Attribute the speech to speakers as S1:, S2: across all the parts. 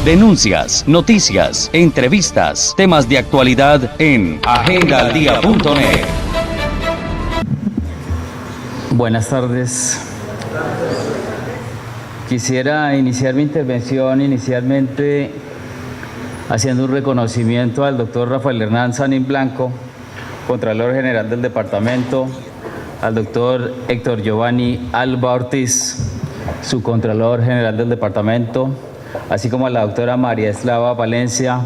S1: Denuncias, noticias, entrevistas, temas de actualidad en agendaldia.net.
S2: Buenas tardes. Quisiera iniciar mi intervención inicialmente haciendo un reconocimiento al doctor Rafael Hernán Sanín Blanco, Contralor General del Departamento, al doctor Héctor Giovanni Alba Ortiz, Subcontralor General del Departamento, así como a la doctora María Eslava Valencia,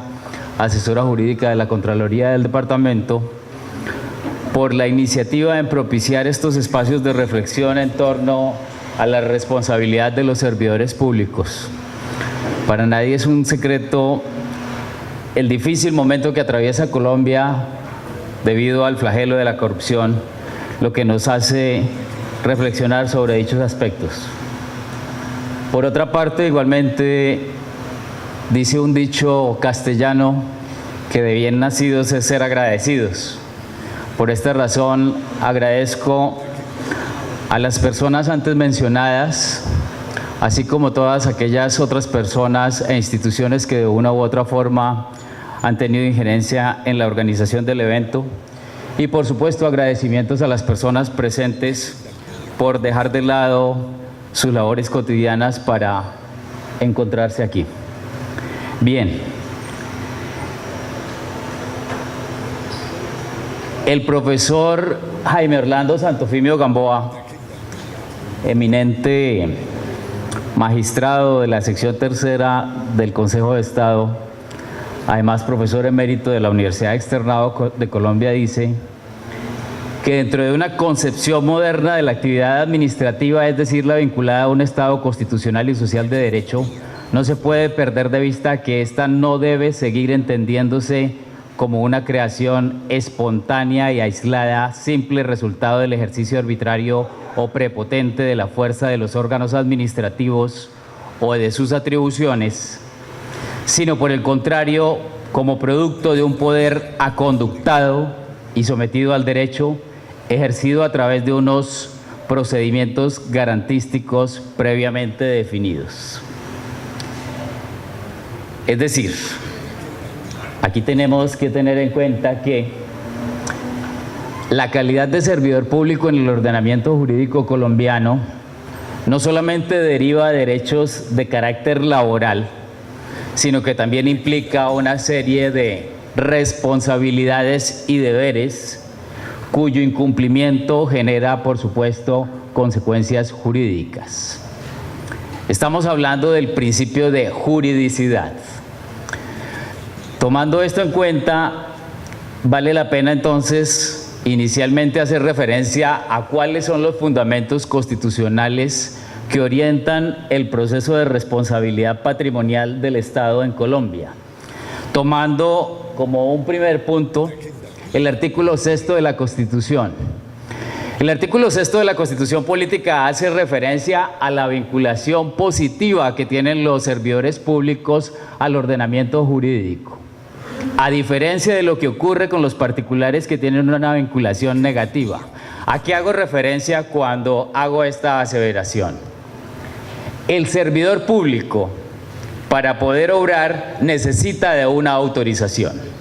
S2: asesora jurídica de la Contraloría del Departamento, por la iniciativa en propiciar estos espacios de reflexión en torno a la responsabilidad de los servidores públicos. Para nadie es un secreto el difícil momento que atraviesa Colombia debido al flagelo de la corrupción, lo que nos hace reflexionar sobre dichos aspectos. Por otra parte, igualmente, dice un dicho castellano que de bien nacidos es ser agradecidos. Por esta razón, agradezco a las personas antes mencionadas, así como todas aquellas otras personas e instituciones que de una u otra forma han tenido injerencia en la organización del evento, y por supuesto agradecimientos a las personas presentes por dejar de lado sus labores cotidianas para encontrarse aquí. Bien. El profesor Jaime Orlando Santofimio Gamboa, eminente magistrado de la sección tercera del Consejo de Estado, además profesor emérito de la Universidad Externado de Colombia, dice que dentro de una concepción moderna de la actividad administrativa, es decir, la vinculada a un Estado constitucional y social de derecho, no se puede perder de vista que ésta no debe seguir entendiéndose como una creación espontánea y aislada, simple resultado del ejercicio arbitrario o prepotente de la fuerza de los órganos administrativos o de sus atribuciones, sino por el contrario, como producto de un poder aconductado y sometido al derecho, ejercido a través de unos procedimientos garantísticos previamente definidos. Es decir, aquí tenemos que tener en cuenta que la calidad de servidor público en el ordenamiento jurídico colombiano no solamente deriva de derechos de carácter laboral, sino que también implica una serie de responsabilidades y deberes cuyo incumplimiento genera, por supuesto, consecuencias jurídicas. Estamos hablando del principio de juridicidad. Tomando esto en cuenta, vale la pena entonces inicialmente hacer referencia a cuáles son los fundamentos constitucionales que orientan el proceso de responsabilidad patrimonial del Estado en Colombia, tomando como un primer punto el artículo 6º de la Constitución. El artículo 6º de la Constitución Política hace referencia a la vinculación positiva que tienen los servidores públicos al ordenamiento jurídico, a diferencia de lo que ocurre con los particulares que tienen una vinculación negativa. ¿A qué hago referencia cuando hago esta aseveración? El servidor público, para poder obrar, necesita de una autorización.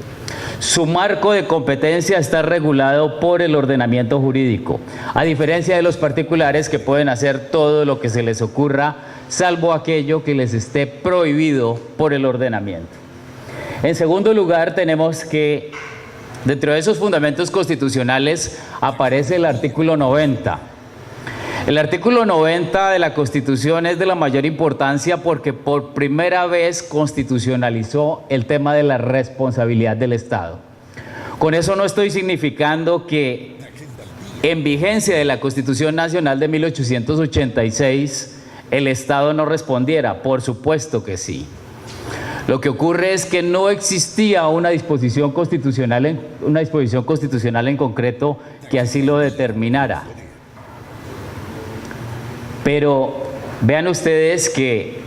S2: Su marco de competencia está regulado por el ordenamiento jurídico, a diferencia de los particulares que pueden hacer todo lo que se les ocurra, salvo aquello que les esté prohibido por el ordenamiento. En segundo lugar, tenemos que dentro de esos fundamentos constitucionales aparece el artículo 90. El artículo 90 de la Constitución es de la mayor importancia porque por primera vez constitucionalizó el tema de la responsabilidad del Estado. Con eso no estoy significando que en vigencia de la Constitución Nacional de 1886 el Estado no respondiera, por supuesto que sí. Lo que ocurre es que no existía una disposición constitucional en concreto que así lo determinara. Pero vean ustedes que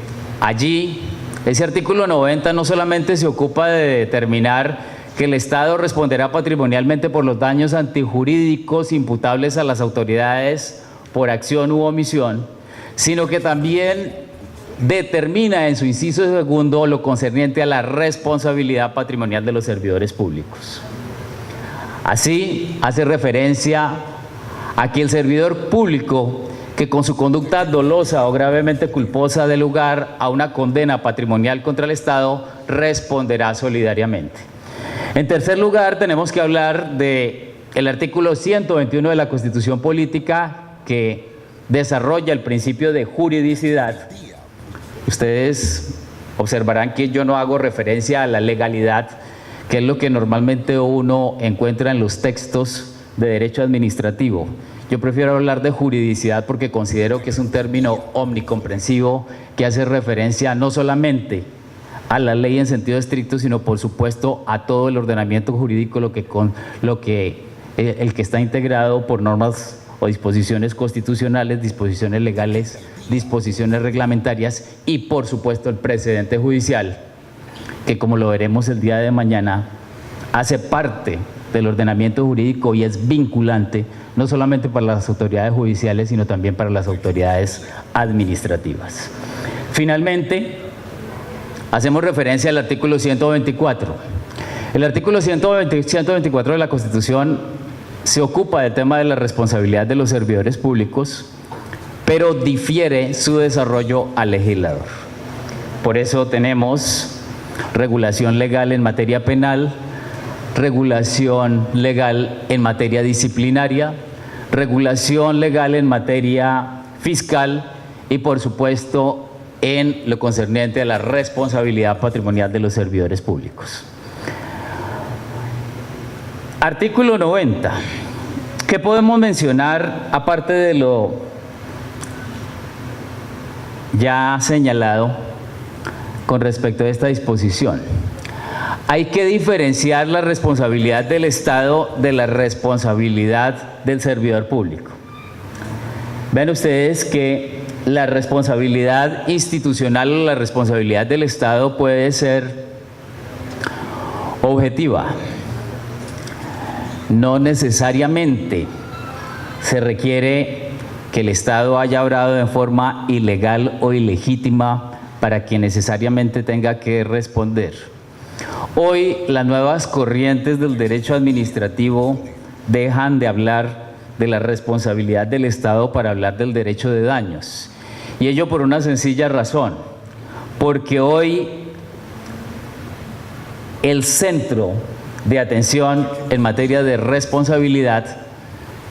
S2: allí ese artículo 90 no solamente se ocupa de determinar que el Estado responderá patrimonialmente por los daños antijurídicos imputables a las autoridades por acción u omisión, sino que también determina en su inciso segundo lo concerniente a la responsabilidad patrimonial de los servidores públicos. Así, hace referencia a que el servidor público que con su conducta dolosa o gravemente culposa dé lugar a una condena patrimonial contra el Estado responderá solidariamente. En tercer lugar, tenemos que hablar del artículo 121 de la Constitución Política, que desarrolla el principio de juridicidad. Ustedes observarán que yo no hago referencia a la legalidad, que es lo que normalmente uno encuentra en los textos de derecho administrativo. Yo prefiero hablar de juridicidad porque considero que es un término omnicomprensivo que hace referencia no solamente a la ley en sentido estricto, sino por supuesto a todo el ordenamiento jurídico, el que está integrado por normas o disposiciones constitucionales, disposiciones legales, disposiciones reglamentarias y por supuesto el precedente judicial, que como lo veremos el día de mañana, hace parte del ordenamiento jurídico y es vinculante no solamente para las autoridades judiciales, sino también para las autoridades administrativas. Finalmente, hacemos referencia al artículo 124. El artículo 124 de la Constitución se ocupa del tema de la responsabilidad de los servidores públicos, pero difiere su desarrollo al legislador. Por eso tenemos regulación legal en materia penal, regulación legal en materia disciplinaria, regulación legal en materia fiscal y, por supuesto, en lo concerniente a la responsabilidad patrimonial de los servidores públicos. Artículo 90. ¿Qué podemos mencionar aparte de lo ya señalado con respecto a esta disposición? Hay que diferenciar la responsabilidad del Estado de la responsabilidad del servidor público. Vean ustedes que la responsabilidad institucional o la responsabilidad del Estado puede ser objetiva. No necesariamente se requiere que el Estado haya obrado en forma ilegal o ilegítima para que necesariamente tenga que responder. Hoy las nuevas corrientes del derecho administrativo dejan de hablar de la responsabilidad del Estado para hablar del derecho de daños. Y ello por una sencilla razón, porque hoy el centro de atención en materia de responsabilidad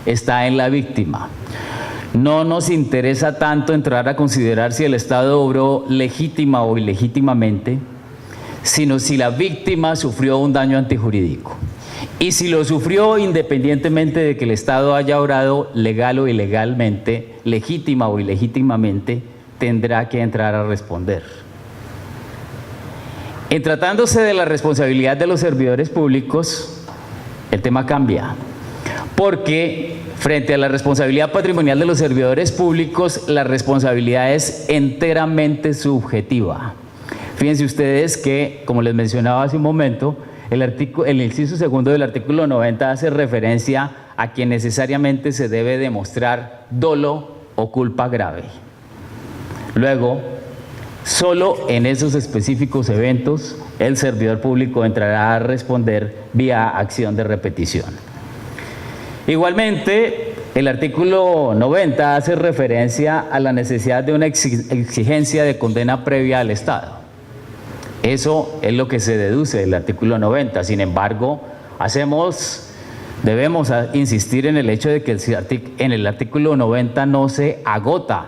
S2: está en la víctima. No nos interesa tanto entrar a considerar si el Estado obró legítima o ilegítimamente, sino si la víctima sufrió un daño antijurídico. Y si lo sufrió independientemente de que el Estado haya obrado legal o ilegalmente, legítima o ilegítimamente, tendrá que entrar a responder. En tratándose de la responsabilidad de los servidores públicos, el tema cambia, porque frente a la responsabilidad patrimonial de los servidores públicos, la responsabilidad es enteramente subjetiva. Fíjense ustedes que, como les mencionaba hace un momento, el inciso segundo del artículo 90 hace referencia a que necesariamente se debe demostrar dolo o culpa grave. Luego, solo en esos específicos eventos, el servidor público entrará a responder vía acción de repetición. Igualmente, el artículo 90 hace referencia a la necesidad de una exigencia de condena previa al Estado. Eso es lo que se deduce del artículo 90. Sin embargo, debemos insistir en el hecho de que en el artículo 90 no se agota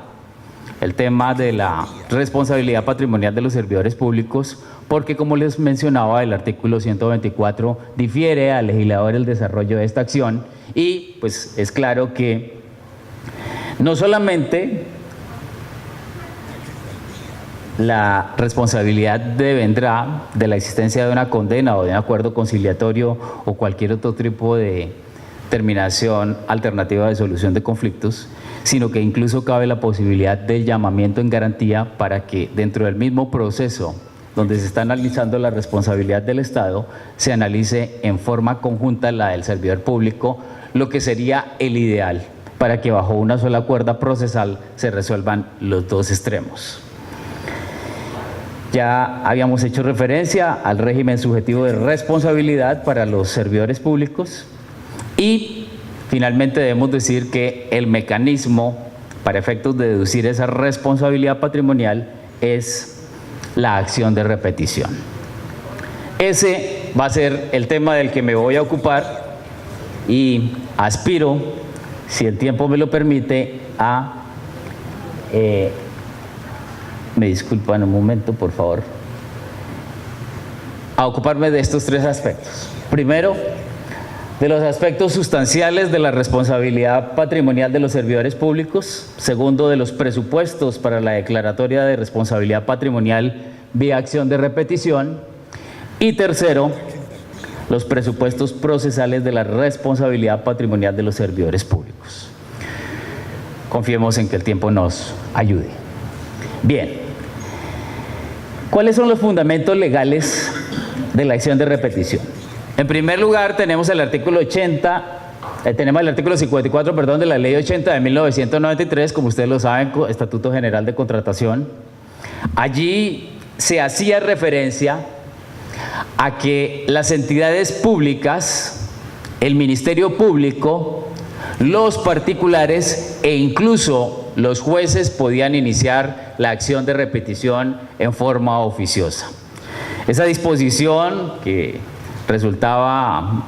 S2: el tema de la responsabilidad patrimonial de los servidores públicos, porque como les mencionaba, el artículo 124 difiere al legislador el desarrollo de esta acción y pues es claro que no solamente la responsabilidad devendrá de la existencia de una condena o de un acuerdo conciliatorio o cualquier otro tipo de terminación alternativa de solución de conflictos, sino que incluso cabe la posibilidad del llamamiento en garantía para que dentro del mismo proceso donde se está analizando la responsabilidad del Estado, se analice en forma conjunta la del servidor público, lo que sería el ideal para que bajo una sola cuerda procesal se resuelvan los dos extremos. Ya habíamos hecho referencia al régimen subjetivo de responsabilidad para los servidores públicos y finalmente debemos decir que el mecanismo para efectos de deducir esa responsabilidad patrimonial es la acción de repetición. Ese va a ser el tema del que me voy a ocupar y aspiro, si el tiempo me lo permite, a... me disculpan un momento, por favor, a ocuparme de estos tres aspectos. Primero, de los aspectos sustanciales de la responsabilidad patrimonial de los servidores públicos. Segundo, de los presupuestos para la declaratoria de responsabilidad patrimonial vía acción de repetición. Y tercero, los presupuestos procesales de la responsabilidad patrimonial de los servidores públicos. Confiemos en que el tiempo nos ayude. Bien, ¿cuáles son los fundamentos legales de la acción de repetición? En primer lugar, tenemos el artículo 54, de la Ley 80 de 1993, como ustedes lo saben, Estatuto General de Contratación. Allí se hacía referencia a que las entidades públicas, el Ministerio Público, los particulares e incluso los jueces podían iniciar la acción de repetición en forma oficiosa. Esa disposición, que resultaba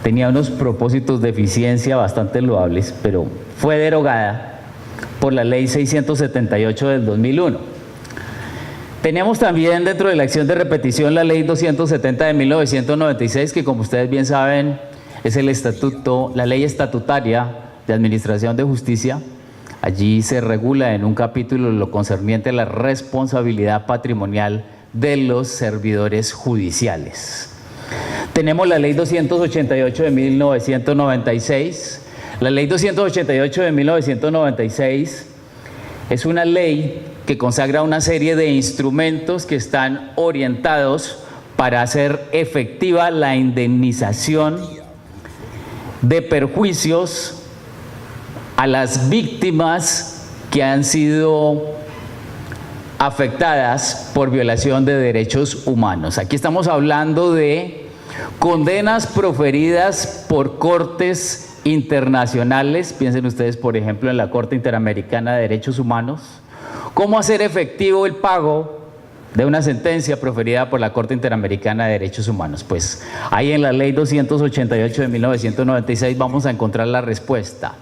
S2: tenía unos propósitos de eficiencia bastante loables, pero fue derogada por la Ley 678 del 2001. Tenemos también dentro de la acción de repetición la Ley 270 de 1996, que como ustedes bien saben es la ley estatutaria de Administración de Justicia. Allí se regula en un capítulo lo concerniente a la responsabilidad patrimonial de los servidores judiciales. Tenemos la Ley 288 de 1996. La Ley 288 de 1996 es una ley que consagra una serie de instrumentos que están orientados para hacer efectiva la indemnización de perjuicios a las víctimas que han sido afectadas por violación de derechos humanos. Aquí estamos hablando de condenas proferidas por cortes internacionales. Piensen ustedes, por ejemplo, en la Corte Interamericana de Derechos Humanos. ¿Cómo hacer efectivo el pago de una sentencia proferida por la Corte Interamericana de Derechos Humanos? Pues ahí en la Ley 288 de 1996 vamos a encontrar la respuesta.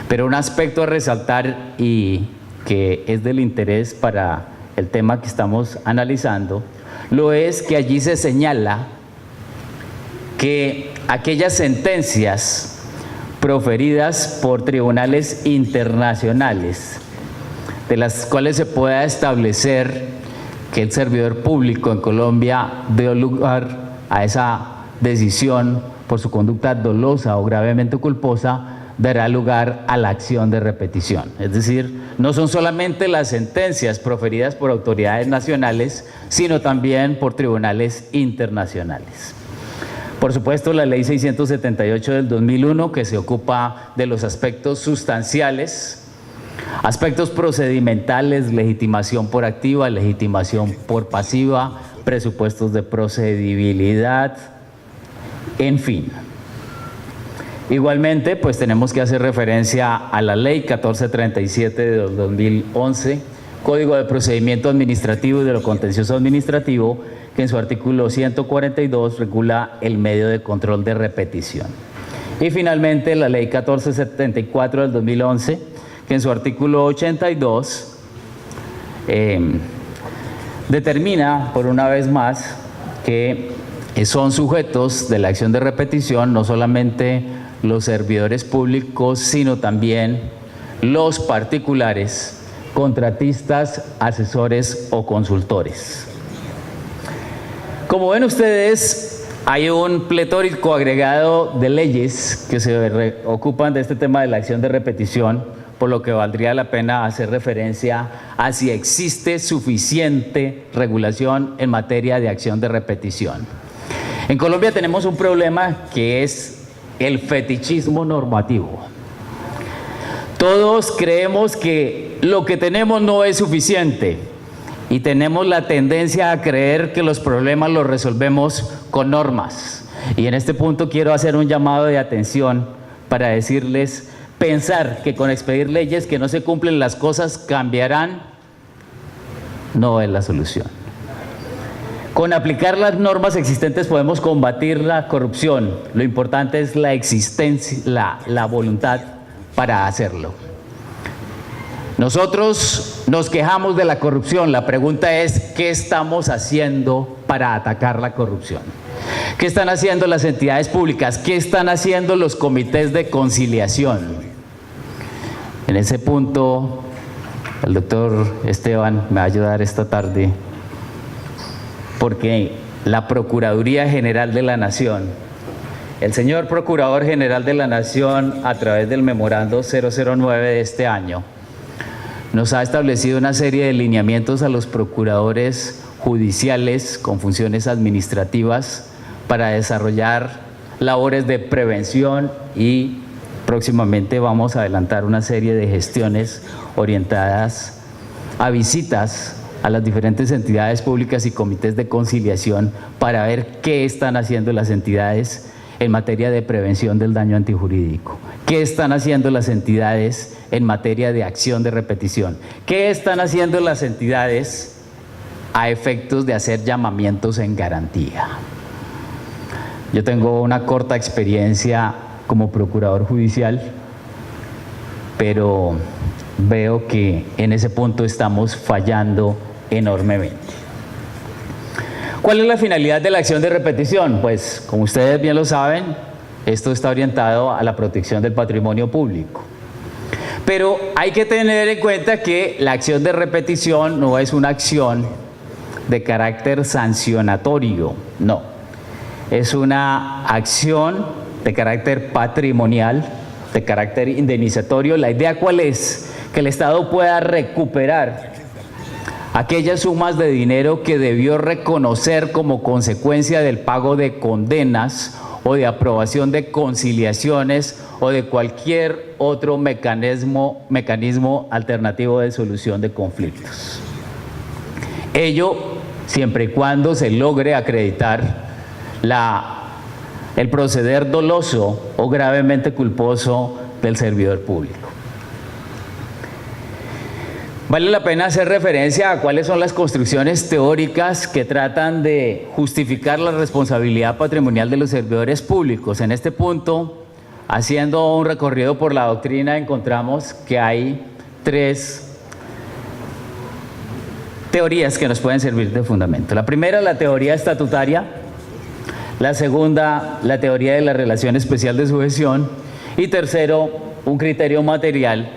S2: Pero un aspecto a resaltar y que es del interés para el tema que estamos analizando, lo es que allí se señala que aquellas sentencias proferidas por tribunales internacionales, de las cuales se pueda establecer que el servidor público en Colombia dio lugar a esa decisión por su conducta dolosa o gravemente culposa, dará lugar a la acción de repetición. Es decir, no son solamente las sentencias proferidas por autoridades nacionales, sino también por tribunales internacionales. Por supuesto, la Ley 678 del 2001, que se ocupa de los aspectos sustanciales, aspectos procedimentales, legitimación por activa, legitimación por pasiva, presupuestos de procedibilidad, en fin. Igualmente, pues tenemos que hacer referencia a la Ley 1437 de 2011, Código de Procedimiento Administrativo y de lo Contencioso Administrativo, que en su artículo 142 regula el medio de control de repetición. Y finalmente la Ley 1474 del 2011, que en su artículo 82 determina por una vez más que son sujetos de la acción de repetición no solamente los servidores públicos, sino también los particulares, contratistas, asesores o consultores. Como ven ustedes, hay un pletórico agregado de leyes que se ocupan de este tema de la acción de repetición, por lo que valdría la pena hacer referencia a si existe suficiente regulación en materia de acción de repetición. En Colombia tenemos un problema que es el fetichismo normativo. Todos creemos que lo que tenemos no es suficiente y tenemos la tendencia a creer que los problemas los resolvemos con normas. Y en este punto quiero hacer un llamado de atención para decirles, pensar que con expedir leyes que no se cumplen las cosas cambiarán, no es la solución. Con aplicar las normas existentes podemos combatir la corrupción. Lo importante es la existencia, la voluntad para hacerlo. Nosotros nos quejamos de la corrupción. La pregunta es, ¿qué estamos haciendo para atacar la corrupción? ¿Qué están haciendo las entidades públicas? ¿Qué están haciendo los comités de conciliación? En ese punto, el doctor Esteban me va a ayudar esta tarde, porque la Procuraduría General de la Nación, el señor Procurador General de la Nación, a través del memorando 009 de este año, nos ha establecido una serie de lineamientos a los procuradores judiciales con funciones administrativas para desarrollar labores de prevención, y próximamente vamos a adelantar una serie de gestiones orientadas a visitas a las diferentes entidades públicas y comités de conciliación para ver qué están haciendo las entidades en materia de prevención del daño antijurídico, qué están haciendo las entidades en materia de acción de repetición, qué están haciendo las entidades a efectos de hacer llamamientos en garantía. Yo tengo una corta experiencia como procurador judicial, pero veo que en ese punto estamos fallando enormemente. ¿Cuál es la finalidad de la acción de repetición? Pues, como ustedes bien lo saben, esto está orientado a la protección del patrimonio público. Pero hay que tener en cuenta que la acción de repetición no es una acción de carácter sancionatorio, no. Es una acción de carácter patrimonial, de carácter indemnizatorio. La idea, ¿cuál es? Que el Estado pueda recuperar aquellas sumas de dinero que debió reconocer como consecuencia del pago de condenas o de aprobación de conciliaciones o de cualquier otro mecanismo alternativo de solución de conflictos. Ello siempre y cuando se logre acreditar el proceder doloso o gravemente culposo del servidor público. Vale la pena hacer referencia a cuáles son las construcciones teóricas que tratan de justificar la responsabilidad patrimonial de los servidores públicos. En este punto, haciendo un recorrido por la doctrina, encontramos que hay 3 teorías que nos pueden servir de fundamento. La primera, la teoría estatutaria. La segunda, la teoría de la relación especial de sujeción. Y tercero, un criterio material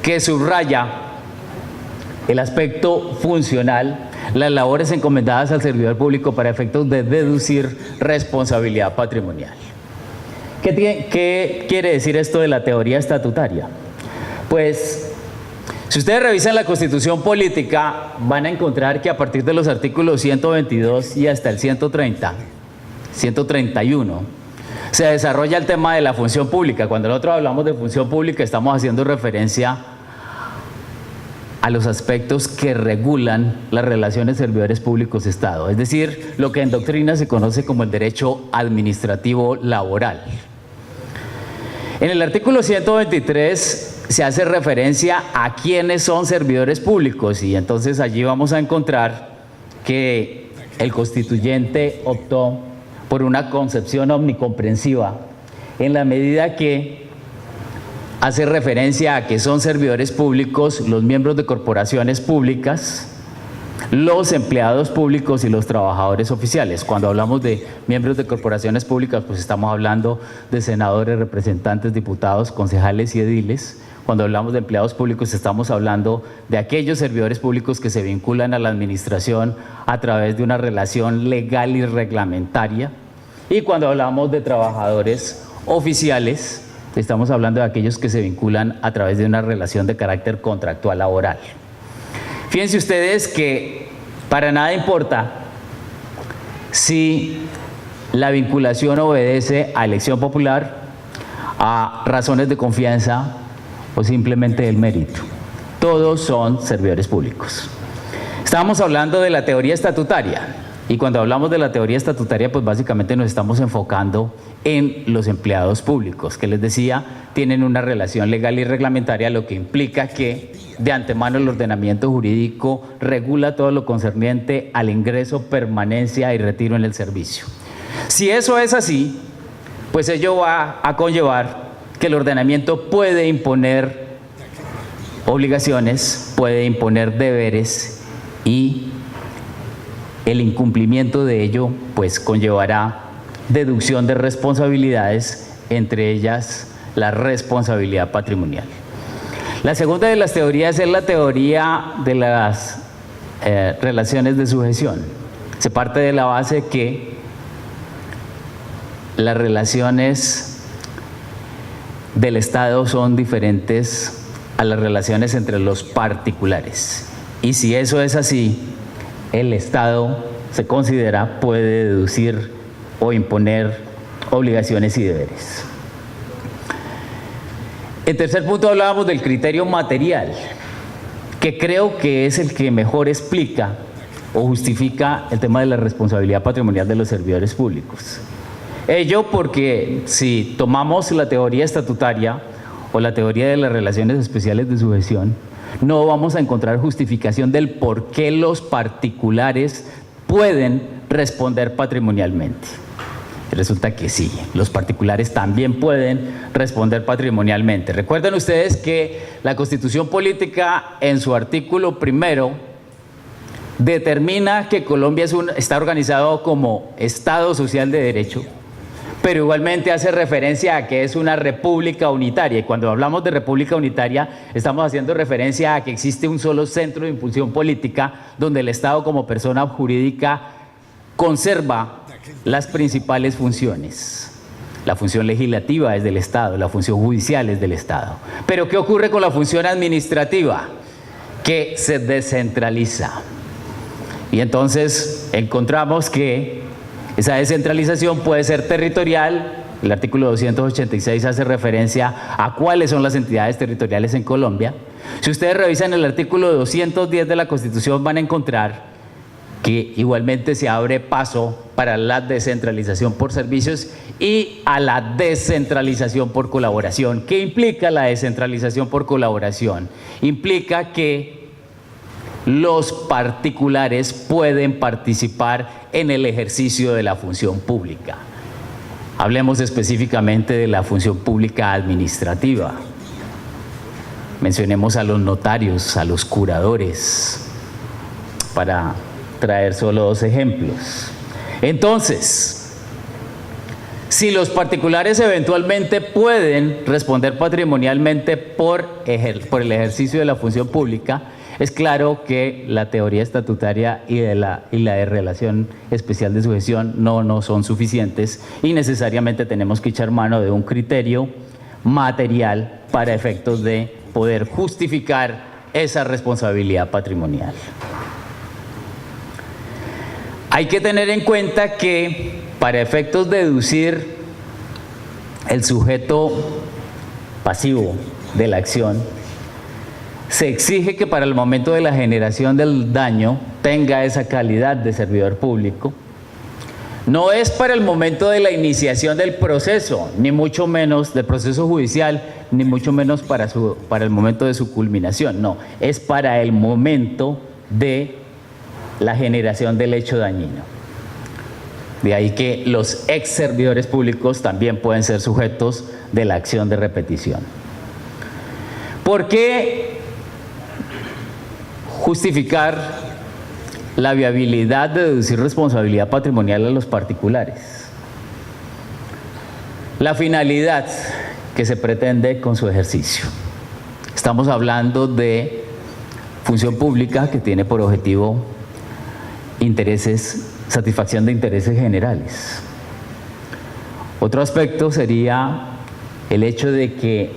S2: que subraya el aspecto funcional, las labores encomendadas al servidor público para efectos de deducir responsabilidad patrimonial. ¿Qué quiere decir esto de la teoría estatutaria? Pues, si ustedes revisan la Constitución Política, van a encontrar que a partir de los artículos 122 y hasta el 131, se desarrolla el tema de la función pública. Cuando nosotros hablamos de función pública, estamos haciendo referencia a los aspectos que regulan las relaciones servidores públicos-Estado, es decir, lo que en doctrina se conoce como el derecho administrativo laboral. En el artículo 123 se hace referencia a quiénes son servidores públicos, y entonces allí vamos a encontrar que el constituyente optó por una concepción omnicomprensiva en la medida que hace referencia a que son servidores públicos los miembros de corporaciones públicas, los empleados públicos y los trabajadores oficiales. Cuando hablamos de miembros de corporaciones públicas, pues estamos hablando de senadores, representantes, diputados, concejales y ediles. Cuando hablamos de empleados públicos, estamos hablando de aquellos servidores públicos que se vinculan a la administración a través de una relación legal y reglamentaria. Y cuando hablamos de trabajadores oficiales, estamos hablando de aquellos que se vinculan a través de una relación de carácter contractual laboral. Fíjense ustedes que para nada importa si la vinculación obedece a elección popular, a razones de confianza o simplemente del mérito. todos son servidores públicos. Estábamos hablando de la teoría estatutaria, y cuando hablamos de la teoría estatutaria, pues básicamente nos estamos enfocando en los empleados públicos, que les decía, tienen una relación legal y reglamentaria, lo que implica que de antemano el ordenamiento jurídico regula todo lo concerniente al ingreso, permanencia y retiro en el servicio. Si eso es así, pues ello va a conllevar que el ordenamiento puede imponer obligaciones, puede imponer deberes, y el incumplimiento de ello pues conllevará deducción de responsabilidades, entre ellas la responsabilidad patrimonial. La segunda de las teorías es la teoría de las relaciones de sujeción. Se parte de la base que las relaciones del Estado son diferentes a las relaciones entre los particulares. Y si eso es así, el Estado se considera puede deducir o imponer obligaciones y deberes. En tercer punto hablábamos del criterio material, que creo que es el que mejor explica o justifica el tema de la responsabilidad patrimonial de los servidores públicos. Ello porque si tomamos la teoría estatutaria o la teoría de las relaciones especiales de sujeción, no vamos a encontrar justificación del por qué los particulares pueden responder patrimonialmente. Resulta que sí, los particulares también pueden responder patrimonialmente. Recuerden ustedes que la Constitución Política, en su artículo primero, determina que Colombia está organizado como Estado Social de Derecho, pero igualmente hace referencia a que es una república unitaria. Y cuando hablamos de república unitaria, estamos haciendo referencia a que existe un solo centro de impulsión política, donde el Estado como persona jurídica conserva las principales funciones. La función legislativa es del Estado, la función judicial es del Estado. Pero ¿qué ocurre con la función administrativa? Que se descentraliza. Y entonces encontramos que esa descentralización puede ser territorial. El artículo 286 hace referencia a cuáles son las entidades territoriales en Colombia. Si ustedes revisan el artículo 210 de la Constitución, van a encontrar que igualmente se abre paso para la descentralización por servicios y a la descentralización por colaboración. ¿Qué implica la descentralización por colaboración? Implica que los particulares pueden participar en el ejercicio de la función pública. Hablemos específicamente de la función pública administrativa. Mencionemos a los notarios, a los curadores, para traer solo dos ejemplos. Entonces, si los particulares eventualmente pueden responder patrimonialmente por el ejercicio de la función pública, es claro que la teoría estatutaria y la de relación especial de sujeción no son suficientes y necesariamente tenemos que echar mano de un criterio material para efectos de poder justificar esa responsabilidad patrimonial. Hay que tener en cuenta que para efectos de deducir el sujeto pasivo de la acción, se exige que para el momento de la generación del daño tenga esa calidad de servidor público. No es para el momento de la iniciación del proceso, ni mucho menos del proceso judicial, ni mucho menos para el momento de su culminación. No, es para el momento de la generación del hecho dañino. De ahí que los ex servidores públicos también pueden ser sujetos de la acción de repetición. ¿Por qué justificar la viabilidad de deducir responsabilidad patrimonial a los particulares? La finalidad que se pretende con su ejercicio. Estamos hablando de función pública que tiene por objetivo satisfacción de intereses generales. Otro aspecto sería el hecho de que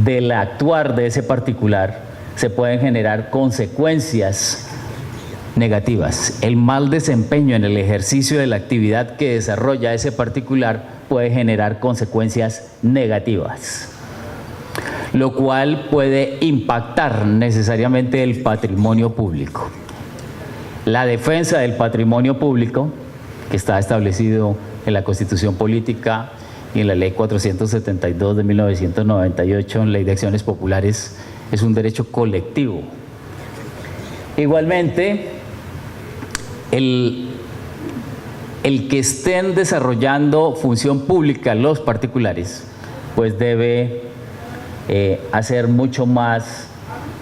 S2: del actuar de ese particular se pueden generar consecuencias negativas. El mal desempeño en el ejercicio de la actividad que desarrolla ese particular puede generar consecuencias negativas. lo cual puede impactar necesariamente el patrimonio público. La defensa del patrimonio público, que está establecido en la Constitución Política y en la Ley 472 de 1998, en Ley de Acciones Populares, es un derecho colectivo. Igualmente, el que estén desarrollando función pública los particulares, pues debe hacer mucho más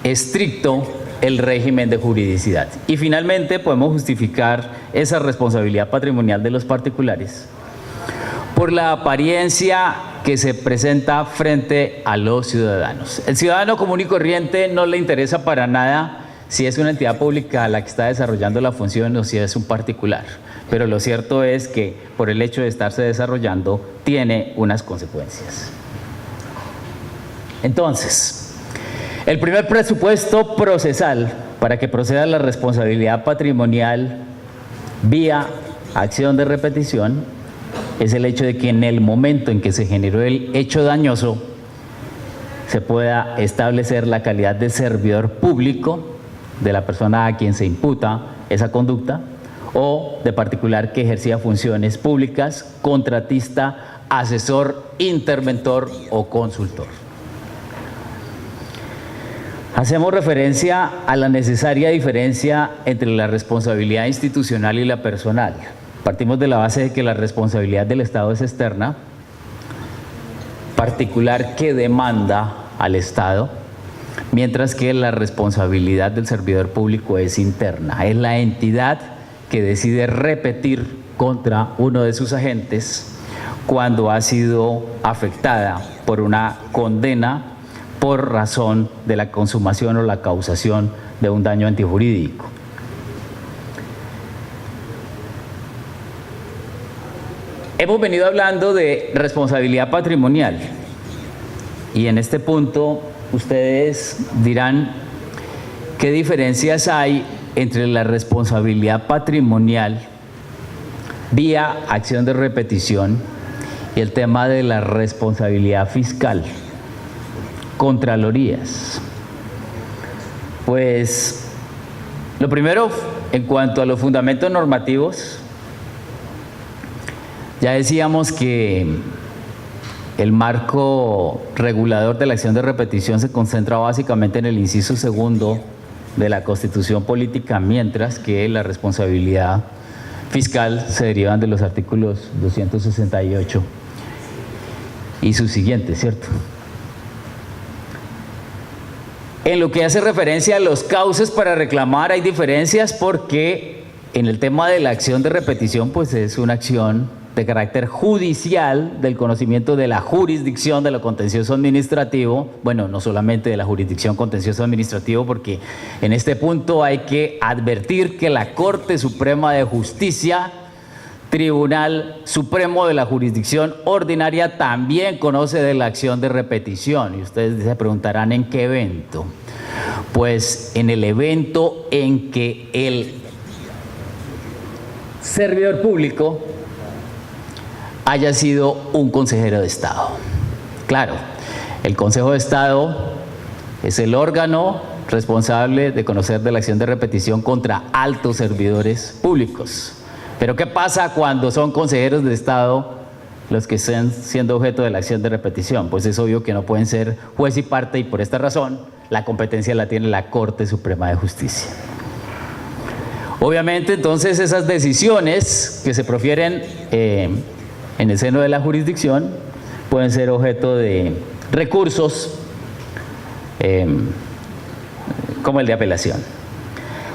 S2: estricto el régimen de juridicidad. Y finalmente podemos justificar esa responsabilidad patrimonial de los particulares por la apariencia que se presenta frente a los ciudadanos. El ciudadano común y corriente no le interesa para nada si es una entidad pública la que está desarrollando la función o si es un particular. Pero lo cierto es que por el hecho de estarse desarrollando tiene unas consecuencias. Entonces, el primer presupuesto procesal para que proceda la responsabilidad patrimonial vía acción de repetición es el hecho de que en el momento en que se generó el hecho dañoso se pueda establecer la calidad de servidor público de la persona a quien se imputa esa conducta o de particular que ejercía funciones públicas, contratista, asesor, interventor o consultor. Hacemos referencia a la necesaria diferencia entre la responsabilidad institucional y la personal. Partimos de la base de que la responsabilidad del Estado es externa, particular que demanda al Estado, mientras que la responsabilidad del servidor público es interna. Es la entidad que decide repetir contra uno de sus agentes cuando ha sido afectada por una condena por razón de la consumación o la causación de un daño antijurídico. Hemos venido hablando de responsabilidad patrimonial y en este punto ustedes dirán qué diferencias hay entre la responsabilidad patrimonial vía acción de repetición y el tema de la responsabilidad fiscal. Contralorías. Pues lo primero, en cuanto a los fundamentos normativos, ya decíamos que el marco regulador de la acción de repetición se concentra básicamente en el inciso segundo de la Constitución Política, mientras que la responsabilidad fiscal se derivan de los artículos 268 y sus siguientes, ¿cierto? En lo que hace referencia a los cauces para reclamar hay diferencias porque en el tema de la acción de repetición pues es una acción de carácter judicial del conocimiento de la jurisdicción de lo contencioso administrativo, bueno, no solamente de la jurisdicción contencioso administrativo, porque en este punto hay que advertir que la Corte Suprema de Justicia, Tribunal Supremo de la Jurisdicción Ordinaria, también conoce de la acción de repetición. Y ustedes se preguntarán ¿en qué evento? Pues en el evento en que el servidor público haya sido un consejero de Estado. Claro, el Consejo de Estado es el órgano responsable de conocer de la acción de repetición contra altos servidores públicos. Pero ¿qué pasa cuando son consejeros de Estado los que estén siendo objeto de la acción de repetición? Pues es obvio que no pueden ser juez y parte y por esta razón la competencia la tiene la Corte Suprema de Justicia. Obviamente entonces esas decisiones que se profieren en el seno de la jurisdicción pueden ser objeto de recursos como el de apelación.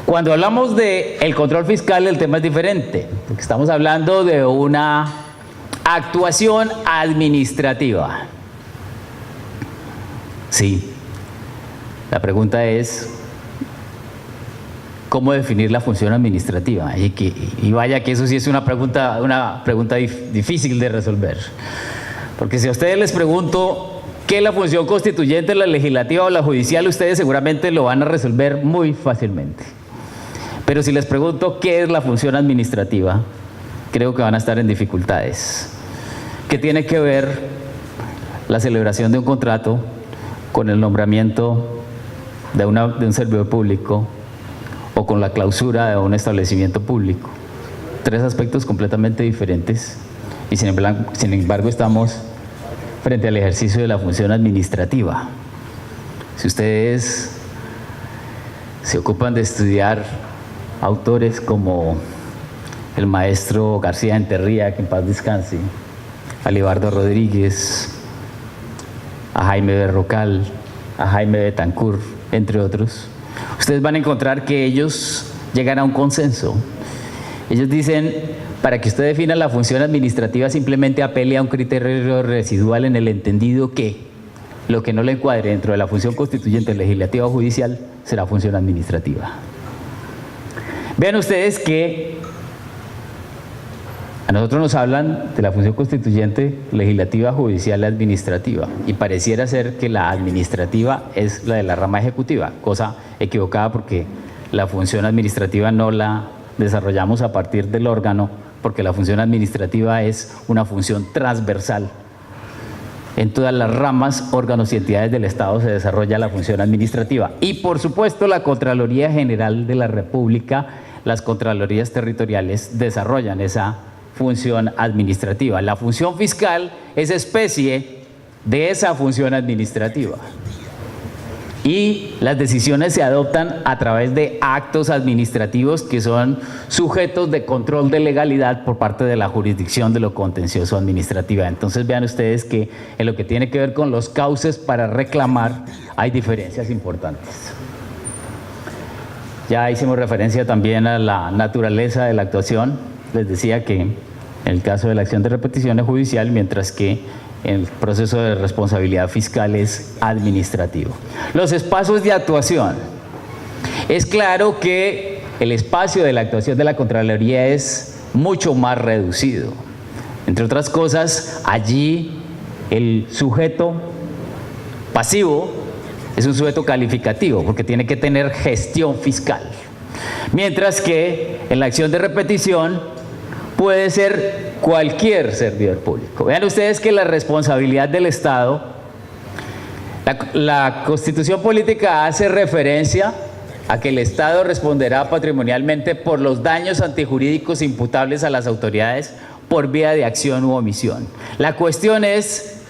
S2: Cuando hablamos del control fiscal, el tema es diferente, porque estamos hablando de una actuación administrativa. Sí, la pregunta es ¿cómo definir la función administrativa? Y vaya que eso sí es una pregunta difícil de resolver. Porque si a ustedes les pregunto qué es la función constituyente, la legislativa o la judicial, ustedes seguramente lo van a resolver muy fácilmente. Pero si les pregunto qué es la función administrativa, creo que van a estar en dificultades. ¿Qué tiene que ver la celebración de un contrato con el nombramiento de un servidor público o con la clausura de un establecimiento público. Tres aspectos completamente diferentes y sin embargo estamos frente al ejercicio de la función administrativa. Si ustedes se ocupan de estudiar autores como el maestro García Enterría, que en paz descanse, a Libardo Rodríguez, a Jaime Berrocal, a Jaime Betancourt, entre otros, ustedes van a encontrar que ellos llegan a un consenso. Ellos dicen, para que usted defina la función administrativa, simplemente apele a un criterio residual en el entendido que lo que no le encuadre dentro de la función constituyente, legislativa o judicial será función administrativa. Vean ustedes que a nosotros nos hablan de la función constituyente, legislativa, judicial y administrativa, y pareciera ser que la administrativa es la de la rama ejecutiva, cosa equivocada porque la función administrativa no la desarrollamos a partir del órgano, porque la función administrativa es una función transversal. En todas las ramas, órganos y entidades del Estado se desarrolla la función administrativa. Y por supuesto la Contraloría General de la República, las Contralorías Territoriales desarrollan esa función administrativa. La función fiscal es especie de esa función administrativa. Y las decisiones se adoptan a través de actos administrativos que son sujetos de control de legalidad por parte de la jurisdicción de lo contencioso administrativa. Entonces vean ustedes que en lo que tiene que ver con los cauces para reclamar hay diferencias importantes. Ya hicimos referencia también a la naturaleza de la actuación. Les decía que en el caso de la acción de repetición es judicial, mientras que el proceso de responsabilidad fiscal es administrativo. Los espacios de actuación. Es claro que el espacio de la actuación de la Contraloría es mucho más reducido. Entre otras cosas, allí el sujeto pasivo es un sujeto calificativo porque tiene que tener gestión fiscal. Mientras que en la acción de repetición puede ser cualquier servidor público. Vean ustedes que la responsabilidad del Estado, la Constitución Política hace referencia a que el Estado responderá patrimonialmente por los daños antijurídicos imputables a las autoridades por vía de acción u omisión. La cuestión es,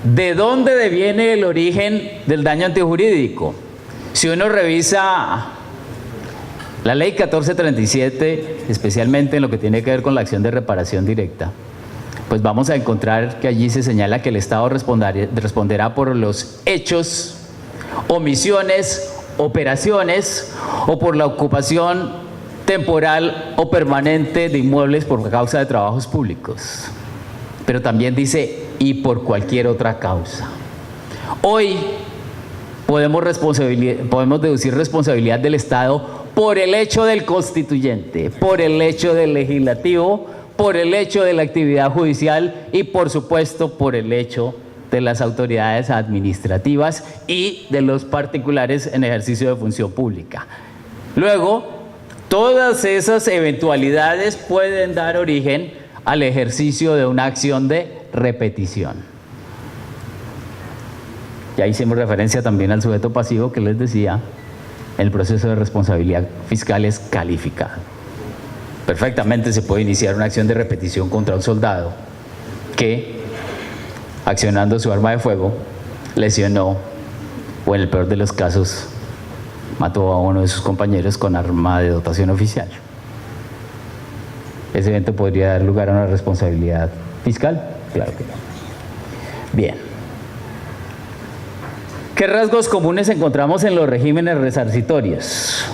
S2: ¿de dónde deviene el origen del daño antijurídico? Si uno revisa la ley 1437, especialmente en lo que tiene que ver con la acción de reparación directa, pues vamos a encontrar que allí se señala que el Estado responderá por los hechos, omisiones, operaciones o por la ocupación temporal o permanente de inmuebles por causa de trabajos públicos. Pero también dice, y por cualquier otra causa. Hoy podemos deducir responsabilidad del Estado por el hecho del constituyente, por el hecho del legislativo, por el hecho de la actividad judicial y por supuesto por el hecho de las autoridades administrativas y de los particulares en ejercicio de función pública. Luego, todas esas eventualidades pueden dar origen al ejercicio de una acción de repetición. Ya hicimos referencia también al sujeto pasivo que les decía, el proceso de responsabilidad fiscal es calificado. Perfectamente se puede iniciar una acción de repetición contra un soldado que, accionando su arma de fuego, lesionó o en el peor de los casos mató a uno de sus compañeros con arma de dotación oficial. ¿Ese evento podría dar lugar a una responsabilidad fiscal? Claro que no. Bien. ¿Qué rasgos comunes encontramos en los regímenes resarcitorios?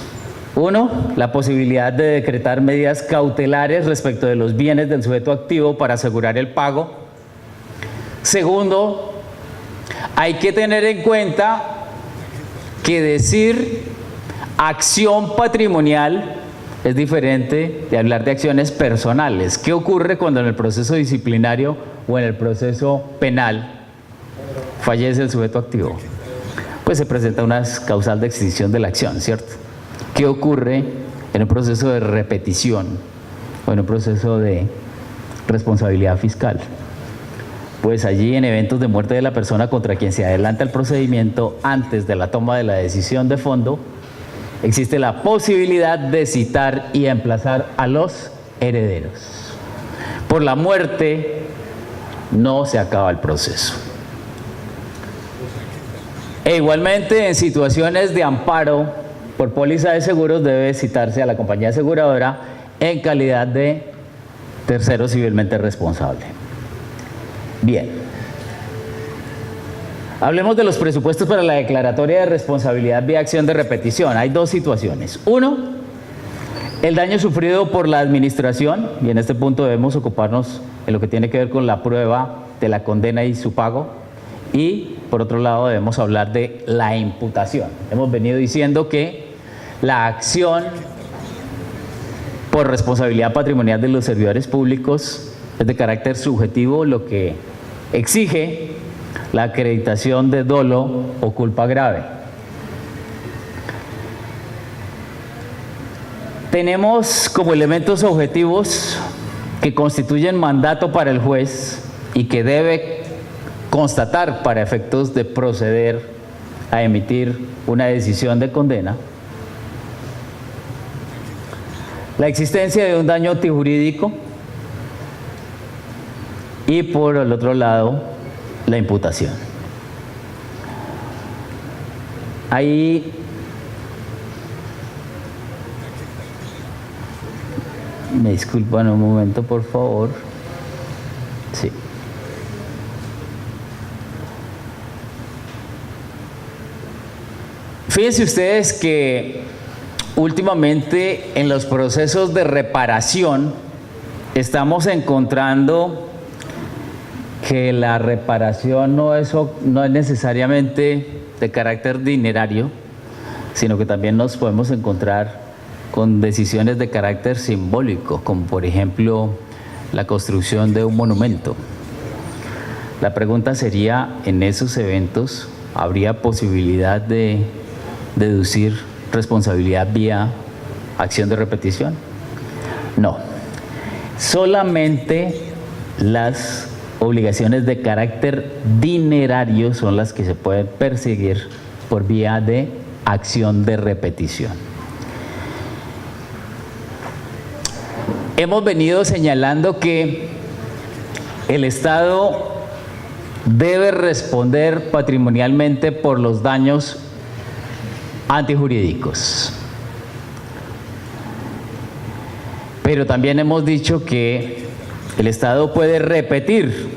S2: Uno, la posibilidad de decretar medidas cautelares respecto de los bienes del sujeto activo para asegurar el pago. Segundo, hay que tener en cuenta que decir acción patrimonial es diferente de hablar de acciones personales. ¿Qué ocurre cuando en el proceso disciplinario o en el proceso penal fallece el sujeto activo? Pues se presenta una causal de extinción de la acción, ¿cierto? ¿Qué ocurre en un proceso de repetición o en un proceso de responsabilidad fiscal? pues allí en eventos de muerte de la persona contra quien se adelanta el procedimiento antes de la toma de la decisión de fondo, existe la posibilidad de citar y emplazar a los herederos. Por la muerte no se acaba el proceso. E igualmente en situaciones de amparo por póliza de seguros debe citarse a la compañía aseguradora en calidad de tercero civilmente responsable. Bien. Hablemos de los presupuestos para la declaratoria de responsabilidad vía acción de repetición. Hay dos situaciones. Uno, el daño sufrido por la administración, y en este punto debemos ocuparnos en lo que tiene que ver con la prueba de la condena y su pago. Y por otro lado debemos hablar de la imputación. Hemos venido diciendo que la acción por responsabilidad patrimonial de los servidores públicos es de carácter subjetivo, lo que exige la acreditación de dolo o culpa grave. Tenemos como elementos objetivos que constituyen mandato para el juez y que debe constatar para efectos de proceder a emitir una decisión de condena: la existencia de un daño antijurídico y por el otro lado la imputación. Ahí me disculpan un momento, por favor. Sí. Fíjense ustedes que últimamente en los procesos de reparación estamos encontrando que la reparación no es necesariamente de carácter dinerario, sino que también nos podemos encontrar con decisiones de carácter simbólico, como por ejemplo la construcción de un monumento. La pregunta sería, ¿en esos eventos habría posibilidad de deducir responsabilidad vía acción de repetición? No. Solamente las obligaciones de carácter dinerario son las que se pueden perseguir por vía de acción de repetición. Hemos venido señalando que el Estado debe responder patrimonialmente por los daños antijurídicos. Pero también hemos dicho que el Estado puede repetir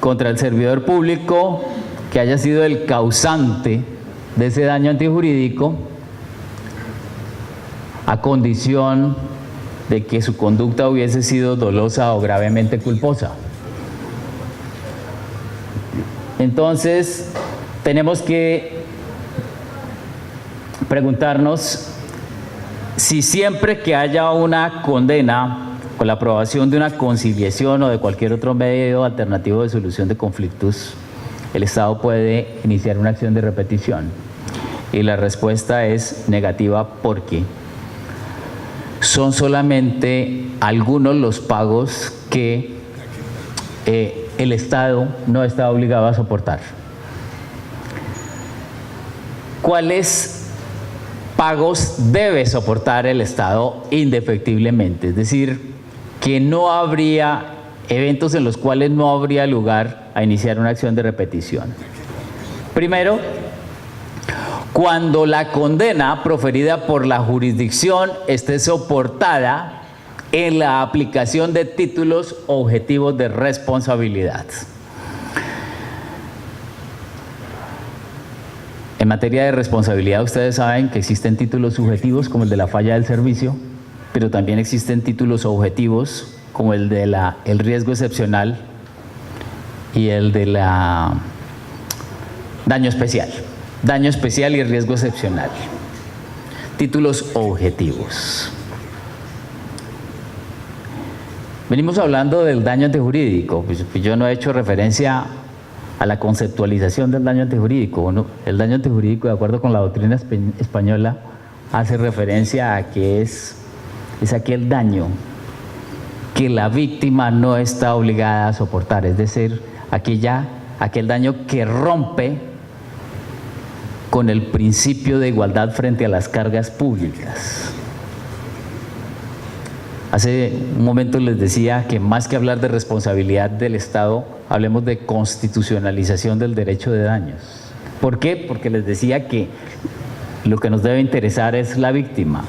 S2: contra el servidor público que haya sido el causante de ese daño antijurídico, a condición de que su conducta hubiese sido dolosa o gravemente culposa. Entonces, tenemos que preguntarnos si siempre que haya una condena con la aprobación de una conciliación o de cualquier otro medio alternativo de solución de conflictos, el Estado puede iniciar una acción de repetición. Y la respuesta es negativa, porque son solamente algunos los pagos que el Estado no está obligado a soportar. ¿Cuáles pagos debe soportar el Estado indefectiblemente? Es decir, que no habría eventos en los cuales no habría lugar a iniciar una acción de repetición. Primero, cuando la condena proferida por la jurisdicción esté soportada en la aplicación de títulos objetivos de responsabilidad. En materia de responsabilidad, ustedes saben que existen títulos subjetivos como el de la falla del servicio, pero también existen títulos objetivos como el de el riesgo excepcional y el de daño especial y el riesgo excepcional. Títulos objetivos. Venimos hablando del daño antijurídico. Pues yo no he hecho referencia a la conceptualización del daño antijurídico. ¿No? El daño antijurídico, de acuerdo con la doctrina española, hace referencia a que es aquel daño que la víctima no está obligada a soportar, es decir, aquel daño que rompe con el principio de igualdad frente a las cargas públicas. Hace un momento les decía que más que hablar de responsabilidad del Estado, hablemos de constitucionalización del derecho de daños. ¿Por qué? Porque les decía que lo que nos debe interesar es la víctima.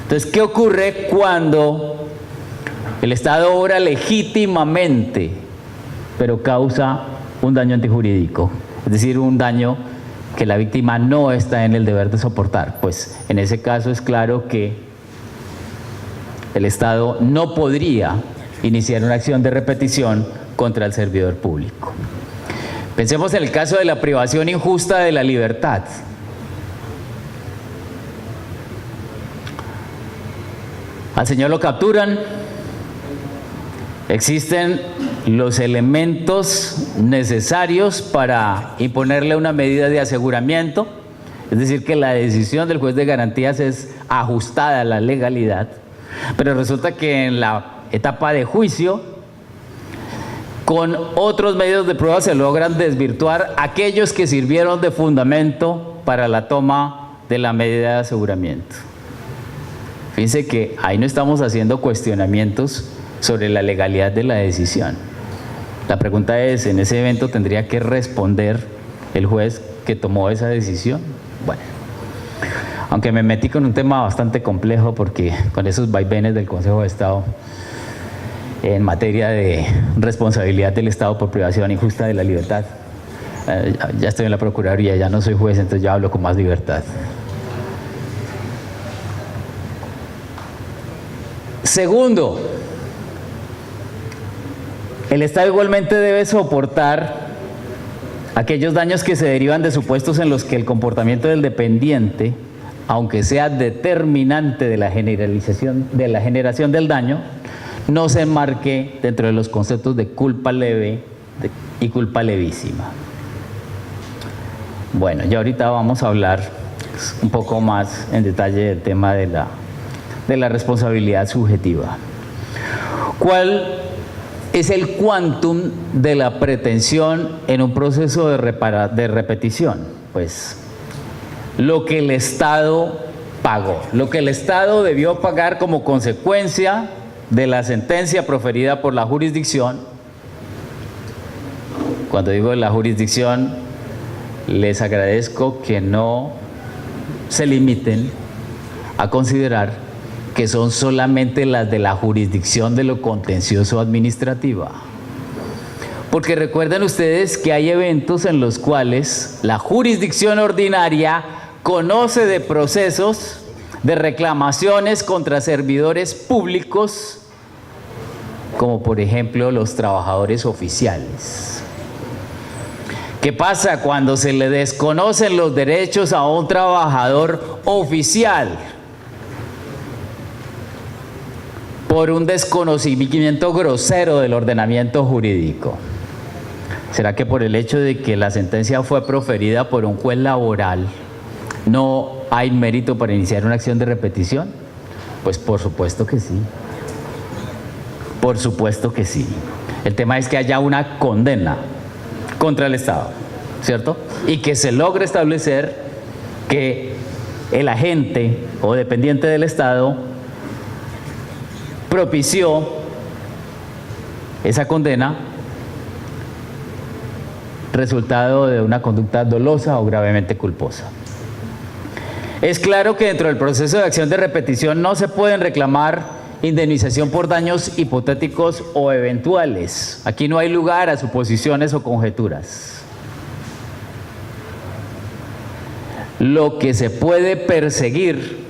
S2: Entonces, ¿qué ocurre cuando el Estado obra legítimamente, pero causa un daño antijurídico? Es decir, un daño que la víctima no está en el deber de soportar. Pues en ese caso es claro que el Estado no podría iniciar una acción de repetición contra el servidor público. Pensemos en el caso de la privación injusta de la libertad. Al señor lo capturan, existen los elementos necesarios para imponerle una medida de aseguramiento, es decir, que la decisión del juez de garantías es ajustada a la legalidad, pero resulta que en la etapa de juicio, con otros medios de prueba se logran desvirtuar aquellos que sirvieron de fundamento para la toma de la medida de aseguramiento. Fíjense que ahí no estamos haciendo cuestionamientos sobre la legalidad de la decisión. La pregunta es, ¿en ese evento tendría que responder el juez que tomó esa decisión? Bueno, aunque me metí con un tema bastante complejo porque con esos vaivenes del Consejo de Estado en materia de responsabilidad del Estado por privación injusta de la libertad, ya estoy en la Procuraduría, ya no soy juez, entonces ya hablo con más libertad. Segundo, el Estado igualmente debe soportar aquellos daños que se derivan de supuestos en los que el comportamiento del dependiente, aunque sea determinante de la generación del daño, no se enmarque dentro de los conceptos de culpa leve y culpa levísima. Bueno, ya ahorita vamos a hablar un poco más en detalle del tema de la responsabilidad subjetiva. ¿Cuál es el quantum de la pretensión en un proceso de repetición? Pues lo que el Estado pagó, lo que el Estado debió pagar como consecuencia de la sentencia proferida por la jurisdicción. Cuando digo de la jurisdicción, les agradezco que no se limiten a considerar que son solamente las de la jurisdicción de lo contencioso administrativa. Porque recuerden ustedes que hay eventos en los cuales la jurisdicción ordinaria conoce de procesos de reclamaciones contra servidores públicos, como por ejemplo los trabajadores oficiales. ¿Qué pasa cuando se le desconocen los derechos a un trabajador oficial por un desconocimiento grosero del ordenamiento jurídico? ¿Será que por el hecho de que la sentencia fue proferida por un juez laboral no hay mérito para iniciar una acción de repetición? Pues por supuesto que sí. Por supuesto que sí. El tema es que haya una condena contra el Estado, ¿cierto? Y que se logre establecer que el agente o dependiente del Estado propició esa condena resultado de una conducta dolosa o gravemente culposa. Es claro que dentro del proceso de acción de repetición no se pueden reclamar indemnización por daños hipotéticos o eventuales. Aquí no hay lugar a suposiciones o conjeturas. Lo que se puede perseguir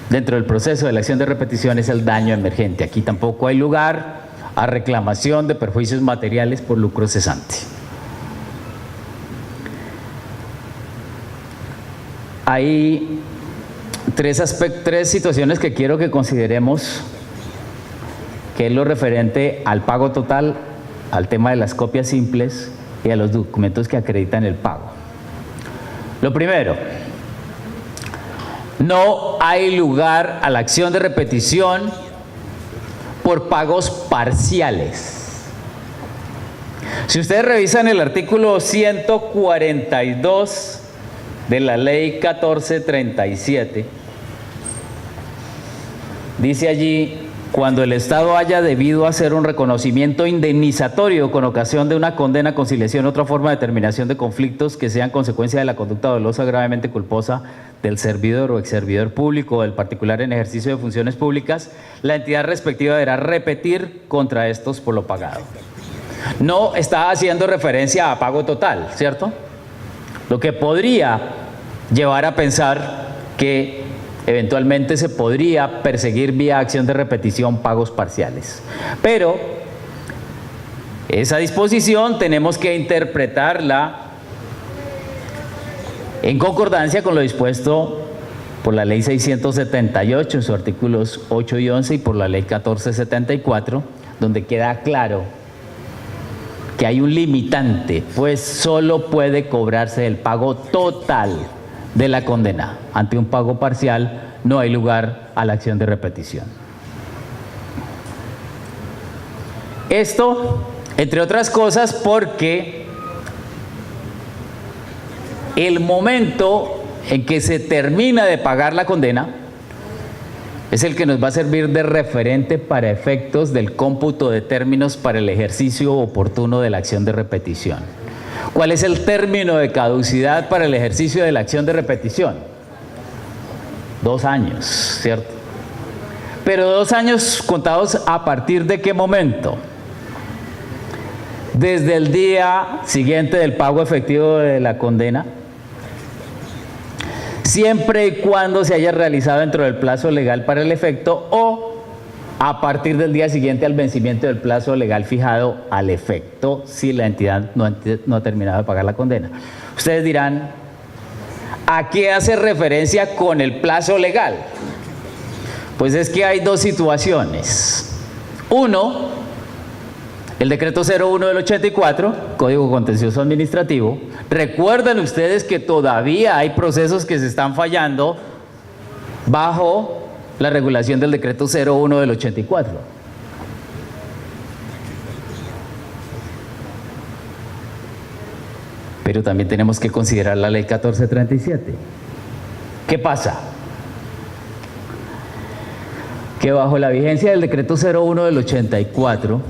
S2: dentro del proceso de la acción de repetición es el daño emergente. Aquí tampoco hay lugar a reclamación de perjuicios materiales por lucro cesante. Hay tres situaciones que quiero que consideremos, que es lo referente al pago total, al tema de las copias simples y a los documentos que acreditan el pago. Lo primero, no hay lugar a la acción de repetición por pagos parciales. Si ustedes revisan el artículo 142 de la ley 1437, dice allí: cuando el Estado haya debido hacer un reconocimiento indemnizatorio con ocasión de una condena, conciliación, otra forma de terminación de conflictos que sean consecuencia de la conducta dolosa gravemente culposa del servidor o exservidor público o del particular en ejercicio de funciones públicas, la entidad respectiva deberá repetir contra estos por lo pagado. No está haciendo referencia a pago total, ¿cierto? Lo que podría llevar a pensar que eventualmente se podría perseguir vía acción de repetición pagos parciales. Pero esa disposición tenemos que interpretarla en concordancia con lo dispuesto por la ley 678 en sus artículos 8 y 11 y por la ley 1474, donde queda claro que hay un limitante, pues solo puede cobrarse el pago total de la condena. Ante un pago parcial no hay lugar a la acción de repetición. Esto, entre otras cosas, porque el momento en que se termina de pagar la condena es el que nos va a servir de referente para efectos del cómputo de términos para el ejercicio oportuno de la acción de repetición. ¿Cuál es el término de caducidad para el ejercicio de la acción de repetición? 2 años, ¿cierto? Pero 2 años contados ¿a partir de qué momento? Desde el día siguiente del pago efectivo de la condena, siempre y cuando se haya realizado dentro del plazo legal para el efecto, o a partir del día siguiente al vencimiento del plazo legal fijado al efecto, si la entidad no ha terminado de pagar la condena. Ustedes dirán, ¿a qué hace referencia con el plazo legal? Pues es que hay 2 situaciones. Uno, el decreto 01 del 84, Código Contencioso Administrativo. Recuerden ustedes que todavía hay procesos que se están fallando bajo la regulación del decreto 01 del 84. Pero también tenemos que considerar la ley 1437. ¿Qué pasa? Que bajo la vigencia del decreto 01 del 84,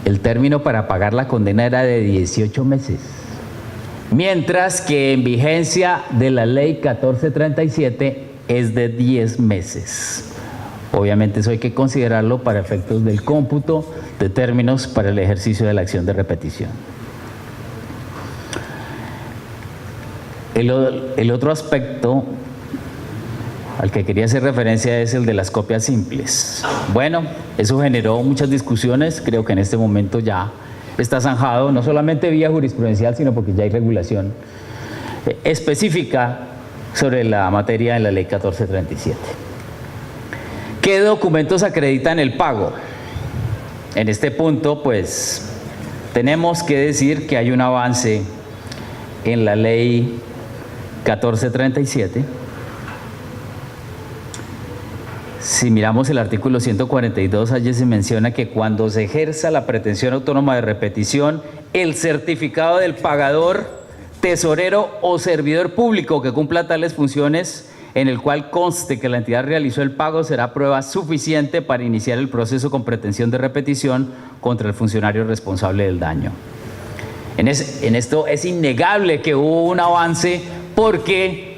S2: el término para pagar la condena era de 18 meses. Mientras que en vigencia de la ley 1437 es de 10 meses. Obviamente eso hay que considerarlo para efectos del cómputo de términos para el ejercicio de la acción de repetición. El otro aspecto al que quería hacer referencia es el de las copias simples. Bueno, eso generó muchas discusiones, creo que en este momento ya está zanjado, no solamente vía jurisprudencial, sino porque ya hay regulación específica sobre la materia en la ley 1437. ¿Qué documentos acreditan el pago? En este punto, pues, tenemos que decir que hay un avance en la ley 1437. Si miramos el artículo 142, allí se menciona que cuando se ejerza la pretensión autónoma de repetición, el certificado del pagador, tesorero o servidor público que cumpla tales funciones, en el cual conste que la entidad realizó el pago, será prueba suficiente para iniciar el proceso con pretensión de repetición contra el funcionario responsable del daño. En esto es innegable que hubo un avance, porque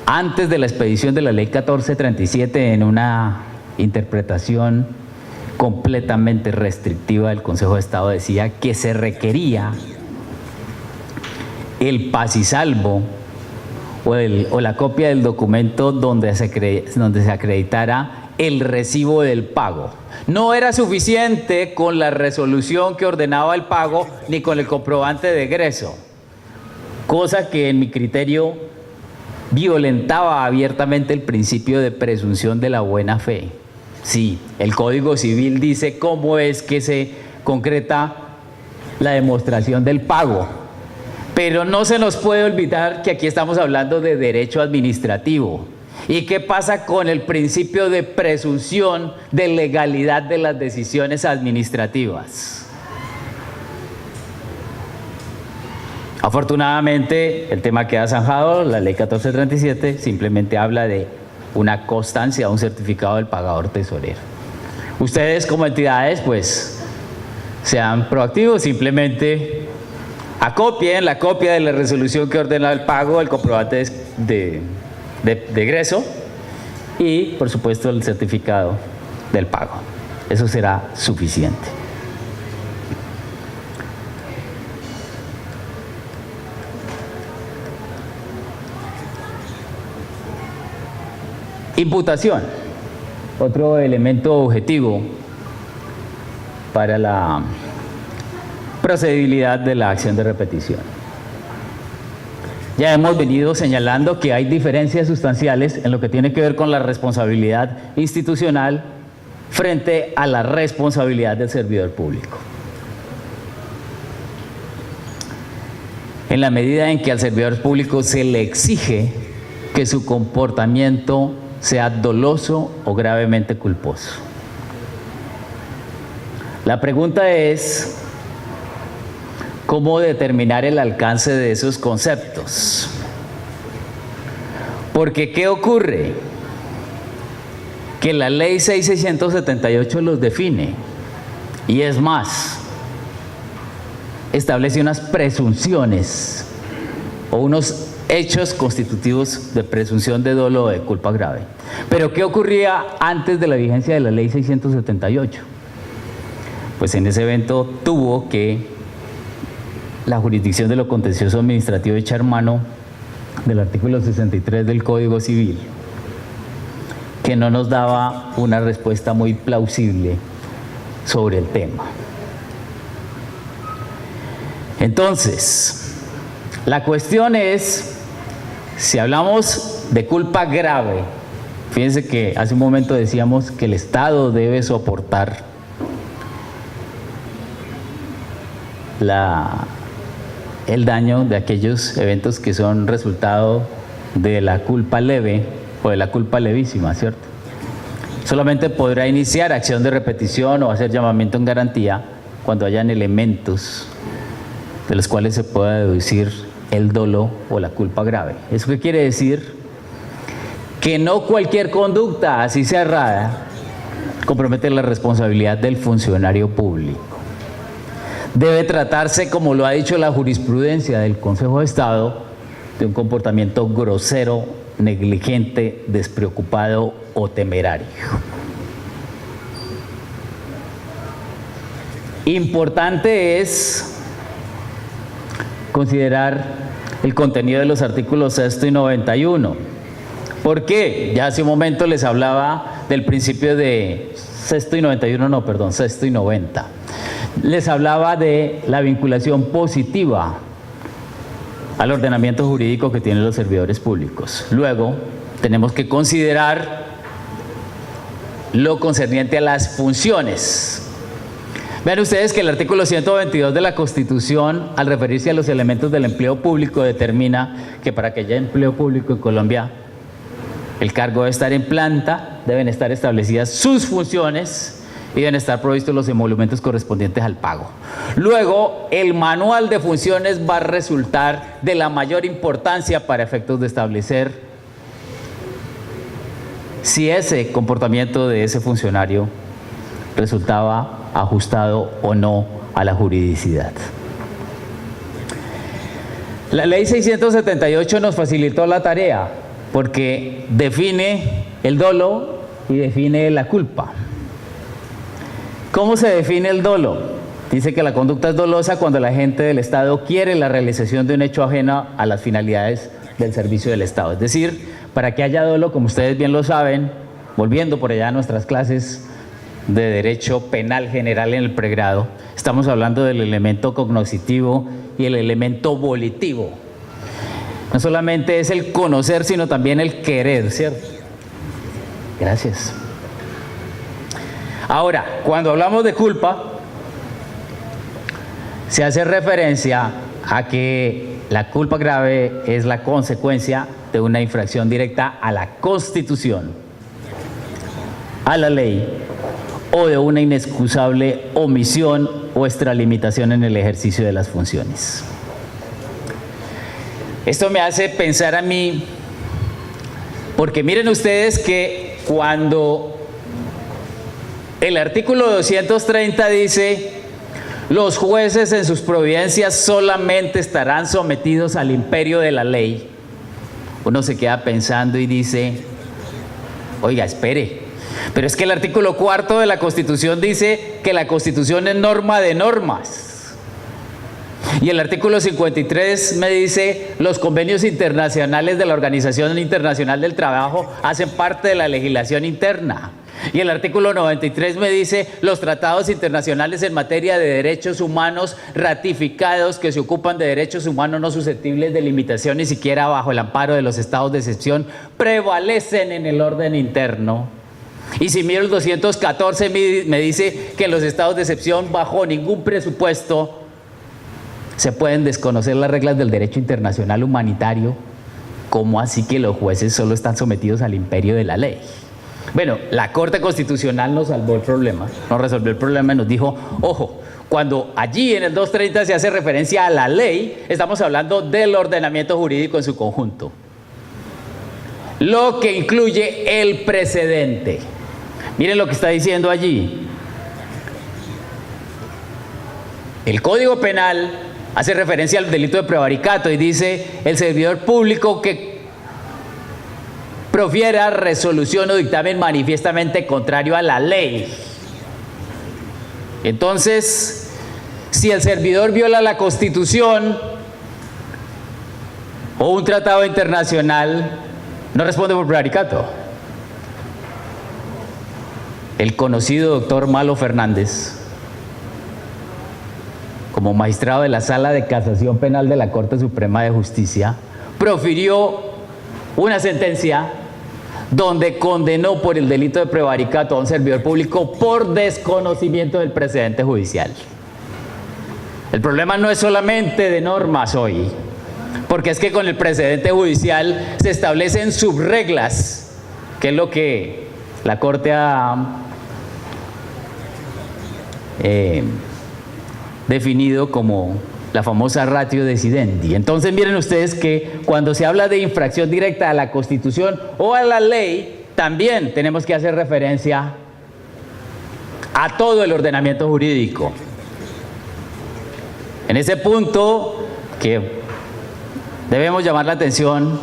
S2: antes de la expedición de la ley 1437, en una interpretación completamente restrictiva del Consejo de Estado, decía que se requería el paz-y-salvo o la copia del documento donde se acreditara el recibo del pago. No era suficiente con la resolución que ordenaba el pago ni con el comprobante de egreso, cosa que en mi criterio violentaba abiertamente el principio de presunción de la buena fe. Sí, el Código Civil dice cómo es que se concreta la demostración del pago, pero no se nos puede olvidar que aquí estamos hablando de derecho administrativo ¿Y qué pasa con el principio de presunción de legalidad de las decisiones administrativas? Afortunadamente, el tema queda zanjado. La ley 1437 simplemente habla de una constancia, un certificado del pagador tesorero. Ustedes como entidades, pues, sean proactivos, simplemente acopien la copia de la resolución que ordena el pago, el comprobante de egreso y, por supuesto, el certificado del pago. Eso será suficiente. Imputación, otro elemento objetivo para la procedibilidad de la acción de repetición. Ya hemos venido señalando que hay diferencias sustanciales en lo que tiene que ver con la responsabilidad institucional frente a la responsabilidad del servidor público. En la medida en que al servidor público se le exige que su comportamiento sea doloso o gravemente culposo. La pregunta es, ¿cómo determinar el alcance de esos conceptos? Porque ¿qué ocurre? Que la ley 6678 los define, y es más, establece unas presunciones o unos hechos constitutivos de presunción de dolo o de culpa grave. Pero ¿qué ocurría antes de la vigencia de la ley 678? Pues en ese evento tuvo que la jurisdicción de lo contencioso administrativo echar mano del artículo 63 del Código Civil, que no nos daba una respuesta muy plausible sobre el tema. Entonces, la cuestión es, si hablamos de culpa grave, fíjense que hace un momento decíamos que el Estado debe soportar el daño de aquellos eventos que son resultado de la culpa leve o de la culpa levísima, ¿cierto? Solamente podrá iniciar acción de repetición o hacer llamamiento en garantía cuando hayan elementos de los cuales se pueda deducir el dolo o la culpa grave. ¿Eso qué quiere decir? Que no cualquier conducta, así sea errada, compromete la responsabilidad del funcionario público. Debe tratarse, como lo ha dicho la jurisprudencia del Consejo de Estado, de un comportamiento grosero, negligente, despreocupado o temerario. Importante es considerar el contenido de los artículos 6 y 91. ¿Por qué? Ya hace un momento les hablaba del principio de 6 y 90. Les hablaba de la vinculación positiva al ordenamiento jurídico que tienen los servidores públicos. Luego, tenemos que considerar lo concerniente a las funciones. Vean ustedes que el artículo 122 de la Constitución, al referirse a los elementos del empleo público, determina que para que haya empleo público en Colombia, el cargo debe estar en planta, deben estar establecidas sus funciones y deben estar provistos los emolumentos correspondientes al pago. Luego, el manual de funciones va a resultar de la mayor importancia para efectos de establecer si ese comportamiento de ese funcionario resultaba ajustado o no a la juridicidad. La ley 678 nos facilitó la tarea porque define el dolo y define la culpa. ¿Cómo se define el dolo? Dice que la conducta es dolosa cuando el agente del Estado quiere la realización de un hecho ajeno a las finalidades del servicio del Estado. Es decir, para que haya dolo, como ustedes bien lo saben, volviendo por allá a nuestras clases de Derecho Penal General en el pregrado, estamos hablando del elemento cognoscitivo y el elemento volitivo. No solamente es el conocer, sino también el querer, ¿cierto? Gracias. Ahora, cuando hablamos de culpa, se hace referencia a que la culpa grave es la consecuencia de una infracción directa a la Constitución, a la ley o de una inexcusable omisión o extralimitación en el ejercicio de las funciones. Esto me hace pensar a mí, porque miren ustedes que cuando el artículo 230 dice: los jueces en sus providencias solamente estarán sometidos al imperio de la ley, uno se queda pensando y dice: oiga, espere, pero es que el artículo 4 de la Constitución dice que la Constitución es norma de normas. Y el artículo 53 me dice: los convenios internacionales de la Organización Internacional del Trabajo hacen parte de la legislación interna. Y el artículo 93 me dice: los tratados internacionales en materia de derechos humanos ratificados que se ocupan de derechos humanos no susceptibles de limitación ni siquiera bajo el amparo de los estados de excepción prevalecen en el orden interno. Y si miro el 214 me dice que los estados de excepción bajo ningún presupuesto se pueden desconocer las reglas del derecho internacional humanitario. ¿Cómo así que los jueces solo están sometidos al imperio de la ley? Bueno, la Corte Constitucional nos salvó el problema, nos resolvió el problema y nos dijo: ojo, cuando allí en el 230 se hace referencia a la ley, estamos hablando del ordenamiento jurídico en su conjunto, lo que incluye el precedente. Miren lo que está diciendo allí. El Código Penal hace referencia al delito de prevaricato y dice: el servidor público que profiera resolución o dictamen manifiestamente contrario a la ley. Entonces, si el servidor viola la Constitución o un tratado internacional, no responde por prevaricato. El conocido doctor Malo Fernández, como magistrado de la Sala de Casación Penal de la Corte Suprema de Justicia, profirió una sentencia donde condenó por el delito de prevaricato a un servidor público por desconocimiento del precedente judicial. El problema no es solamente de normas hoy, porque es que con el precedente judicial se establecen subreglas, que es lo que la Corte ha definido como la famosa ratio decidendi. Entonces miren ustedes que cuando se habla de infracción directa a la Constitución o a la ley, también tenemos que hacer referencia a todo el ordenamiento jurídico. En ese punto que debemos llamar la atención,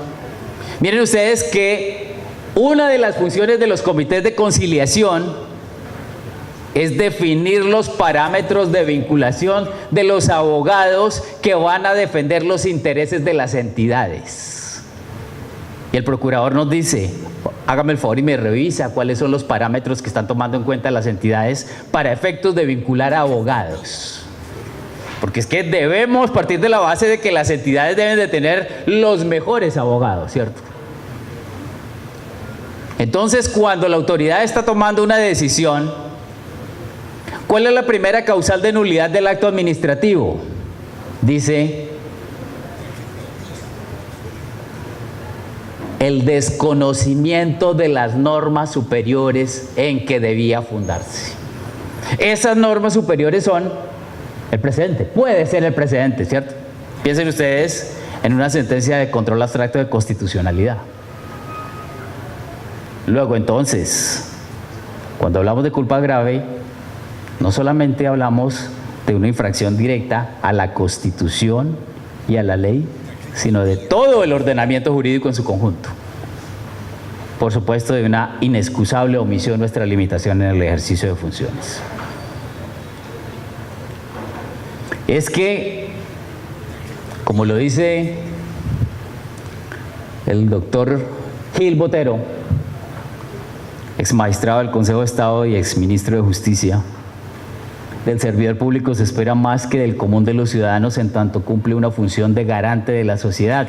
S2: miren ustedes que una de las funciones de los comités de conciliación es definir los parámetros de vinculación de los abogados que van a defender los intereses de las entidades. Y el procurador nos dice: hágame el favor y me revisa cuáles son los parámetros que están tomando en cuenta las entidades para efectos de vincular a abogados. Porque es que debemos partir de la base de que las entidades deben de tener los mejores abogados, ¿cierto? Entonces, cuando la autoridad está tomando una decisión, ¿cuál es la primera causal de nulidad del acto administrativo? Dice: el desconocimiento de las normas superiores en que debía fundarse. Esas normas superiores son el precedente, puede ser el precedente, ¿cierto? Piensen ustedes en una sentencia de control abstracto de constitucionalidad. Luego, entonces, cuando hablamos de culpa grave, no solamente hablamos de una infracción directa a la Constitución y a la ley, sino de todo el ordenamiento jurídico en su conjunto. Por supuesto, de una inexcusable omisión, nuestra limitación en el ejercicio de funciones. Es que, como lo dice el doctor Gil Botero, ex magistrado del Consejo de Estado y ex ministro de Justicia, del servidor público se espera más que del común de los ciudadanos en tanto cumple una función de garante de la sociedad.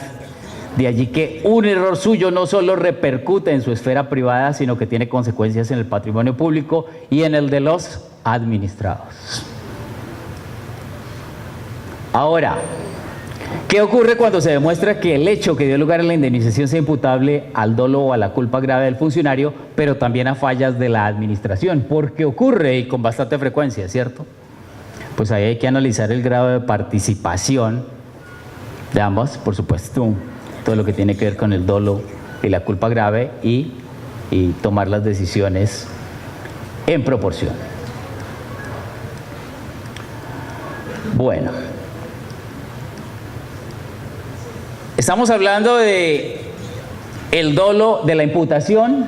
S2: De allí que un error suyo no solo repercute en su esfera privada, sino que tiene consecuencias en el patrimonio público y en el de los administrados. Ahora, ¿Qué ocurre cuando se demuestra que el hecho que dio lugar a la indemnización sea imputable al dolo o a la culpa grave del funcionario, pero también a fallas de la administración? Porque ocurre y con bastante frecuencia, ¿cierto? Pues ahí hay que analizar el grado de participación de ambas, por supuesto, todo lo que tiene que ver con el dolo y la culpa grave y tomar las decisiones en proporción. Bueno, estamos hablando de el dolo, de la imputación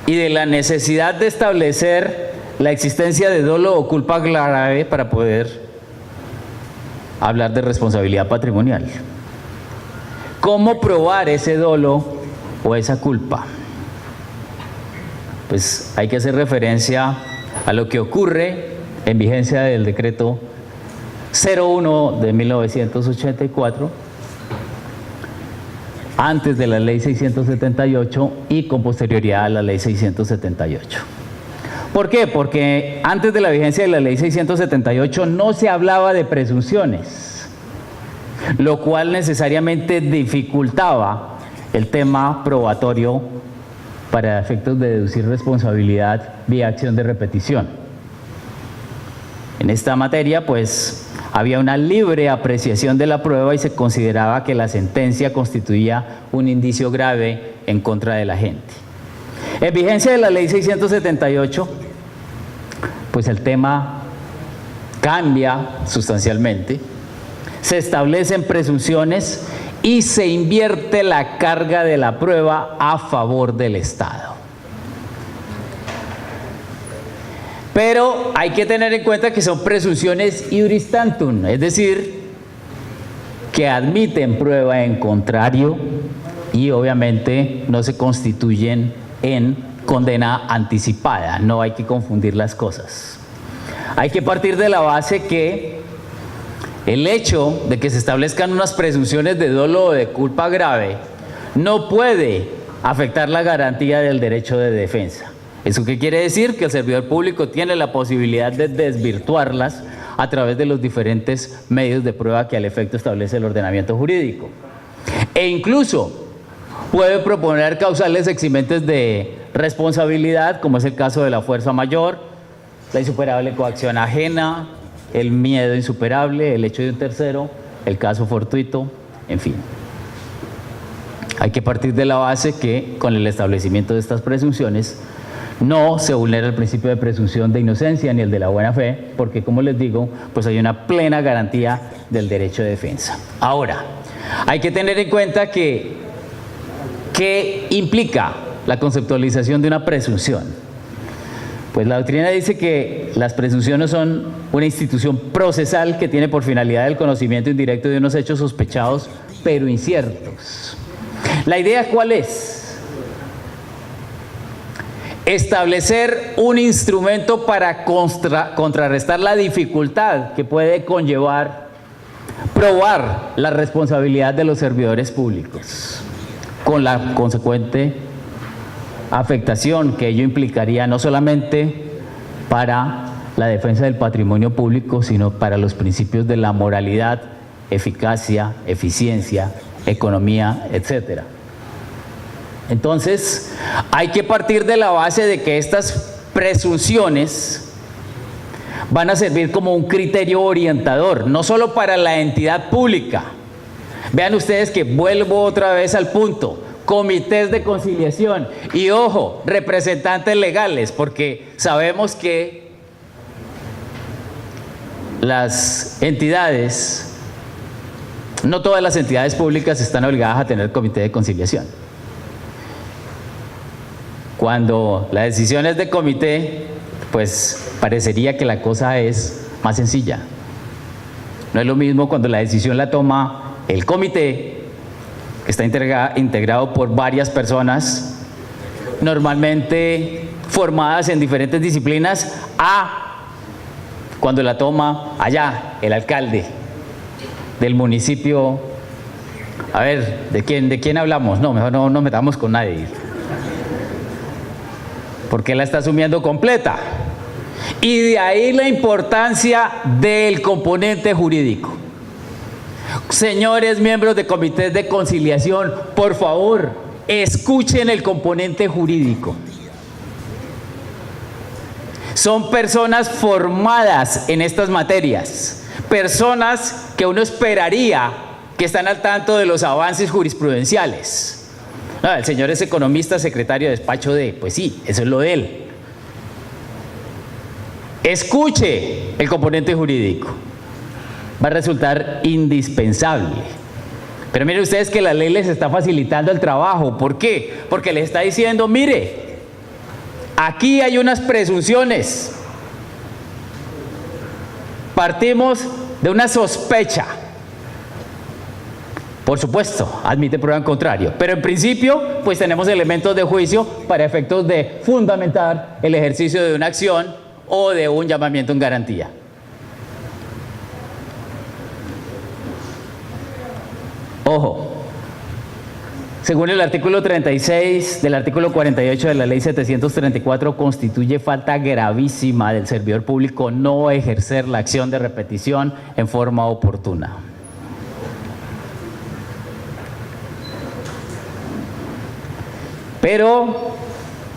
S2: y de la necesidad de establecer la existencia de dolo o culpa grave para poder hablar de responsabilidad patrimonial. ¿Cómo probar ese dolo o esa culpa? Pues hay que hacer referencia a lo que ocurre en vigencia del decreto 01 de 1984, antes de la ley 678 y con posterioridad a la ley 678. ¿Por qué? Porque antes de la vigencia de la ley 678 no se hablaba de presunciones, lo cual necesariamente dificultaba el tema probatorio para efectos de deducir responsabilidad vía acción de repetición. En esta materia, pues, había una libre apreciación de la prueba y se consideraba que la sentencia constituía un indicio grave en contra del agente. En vigencia de la ley 678, pues el tema cambia sustancialmente, se establecen presunciones y se invierte la carga de la prueba a favor del Estado. Pero hay que tener en cuenta que son presunciones iuris tantum, es decir, que admiten prueba en contrario y obviamente no se constituyen en condena anticipada. No hay que confundir las cosas. Hay que partir de la base que el hecho de que se establezcan unas presunciones de dolo o de culpa grave no puede afectar la garantía del derecho de defensa. ¿Eso qué quiere decir? Que el servidor público tiene la posibilidad de desvirtuarlas a través de los diferentes medios de prueba que al efecto establece el ordenamiento jurídico. E incluso puede proponer causales eximentes de responsabilidad, como es el caso de la fuerza mayor, la insuperable coacción ajena, el miedo insuperable, el hecho de un tercero, el caso fortuito, en fin. Hay que partir de la base que con el establecimiento de estas presunciones no se vulnera el principio de presunción de inocencia ni el de la buena fe, porque como les digo, pues hay una plena garantía del derecho de defensa. Ahora, hay que tener en cuenta que ¿qué implica la conceptualización de una presunción? Pues la doctrina dice que las presunciones son una institución procesal que tiene por finalidad el conocimiento indirecto de unos hechos sospechados pero inciertos. ¿La idea cuál es? Establecer un instrumento para contrarrestar la dificultad que puede conllevar probar la responsabilidad de los servidores públicos, con la consecuente afectación que ello implicaría no solamente para la defensa del patrimonio público, sino para los principios de la moralidad, eficacia, eficiencia, economía, etcétera. Entonces, hay que partir de la base de que estas presunciones van a servir como un criterio orientador, no solo para la entidad pública. Vean ustedes que vuelvo otra vez al punto, comités de conciliación y ojo, representantes legales, porque sabemos que las entidades, no todas las entidades públicas están obligadas a tener comité de conciliación. Cuando la decisión es de comité, pues parecería que la cosa es más sencilla. No es lo mismo cuando la decisión la toma el comité, que está integrado por varias personas, normalmente formadas en diferentes disciplinas, a cuando la toma allá el alcalde del municipio. A ver, ¿de quién hablamos? No, mejor no nos metamos con nadie, porque la está asumiendo completa. Y de ahí la importancia del componente jurídico. Señores miembros de comités de conciliación, por favor, escuchen el componente jurídico. Son personas formadas en estas materias, personas que uno esperaría que están al tanto de los avances jurisprudenciales. El señor es economista, secretario de despacho de, pues sí, eso es lo de él. Escuche el componente jurídico. Va a resultar indispensable. Pero miren ustedes que la ley les está facilitando el trabajo. ¿Por qué? Porque les está diciendo, mire, aquí hay unas presunciones. Partimos de una sospecha. Por supuesto, admite prueba en contrario. Pero en principio, pues tenemos elementos de juicio para efectos de fundamentar el ejercicio de una acción o de un llamamiento en garantía. Ojo, según el artículo 36 del artículo 48 de la ley 734, constituye falta gravísima del servidor público no ejercer la acción de repetición en forma oportuna. Pero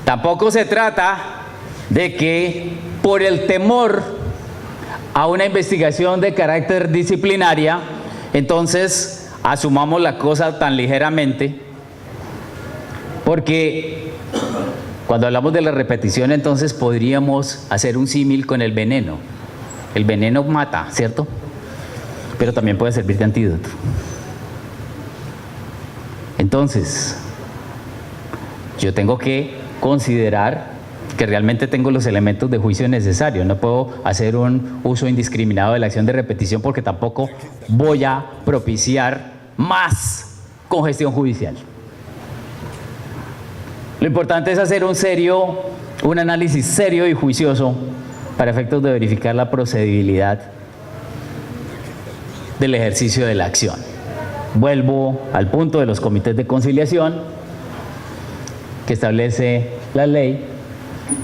S2: tampoco se trata de que por el temor a una investigación de carácter disciplinaria, entonces asumamos la cosa tan ligeramente, porque cuando hablamos de la repetición, entonces podríamos hacer un símil con el veneno. El veneno mata, ¿cierto? Pero también puede servir de antídoto. Entonces, yo tengo que considerar que realmente tengo los elementos de juicio necesarios. No puedo hacer un uso indiscriminado de la acción de repetición porque tampoco voy a propiciar más congestión judicial. Lo importante es hacer un análisis serio y juicioso para efectos de verificar la procedibilidad del ejercicio de la acción. Vuelvo al punto de los comités de conciliación que establece la ley.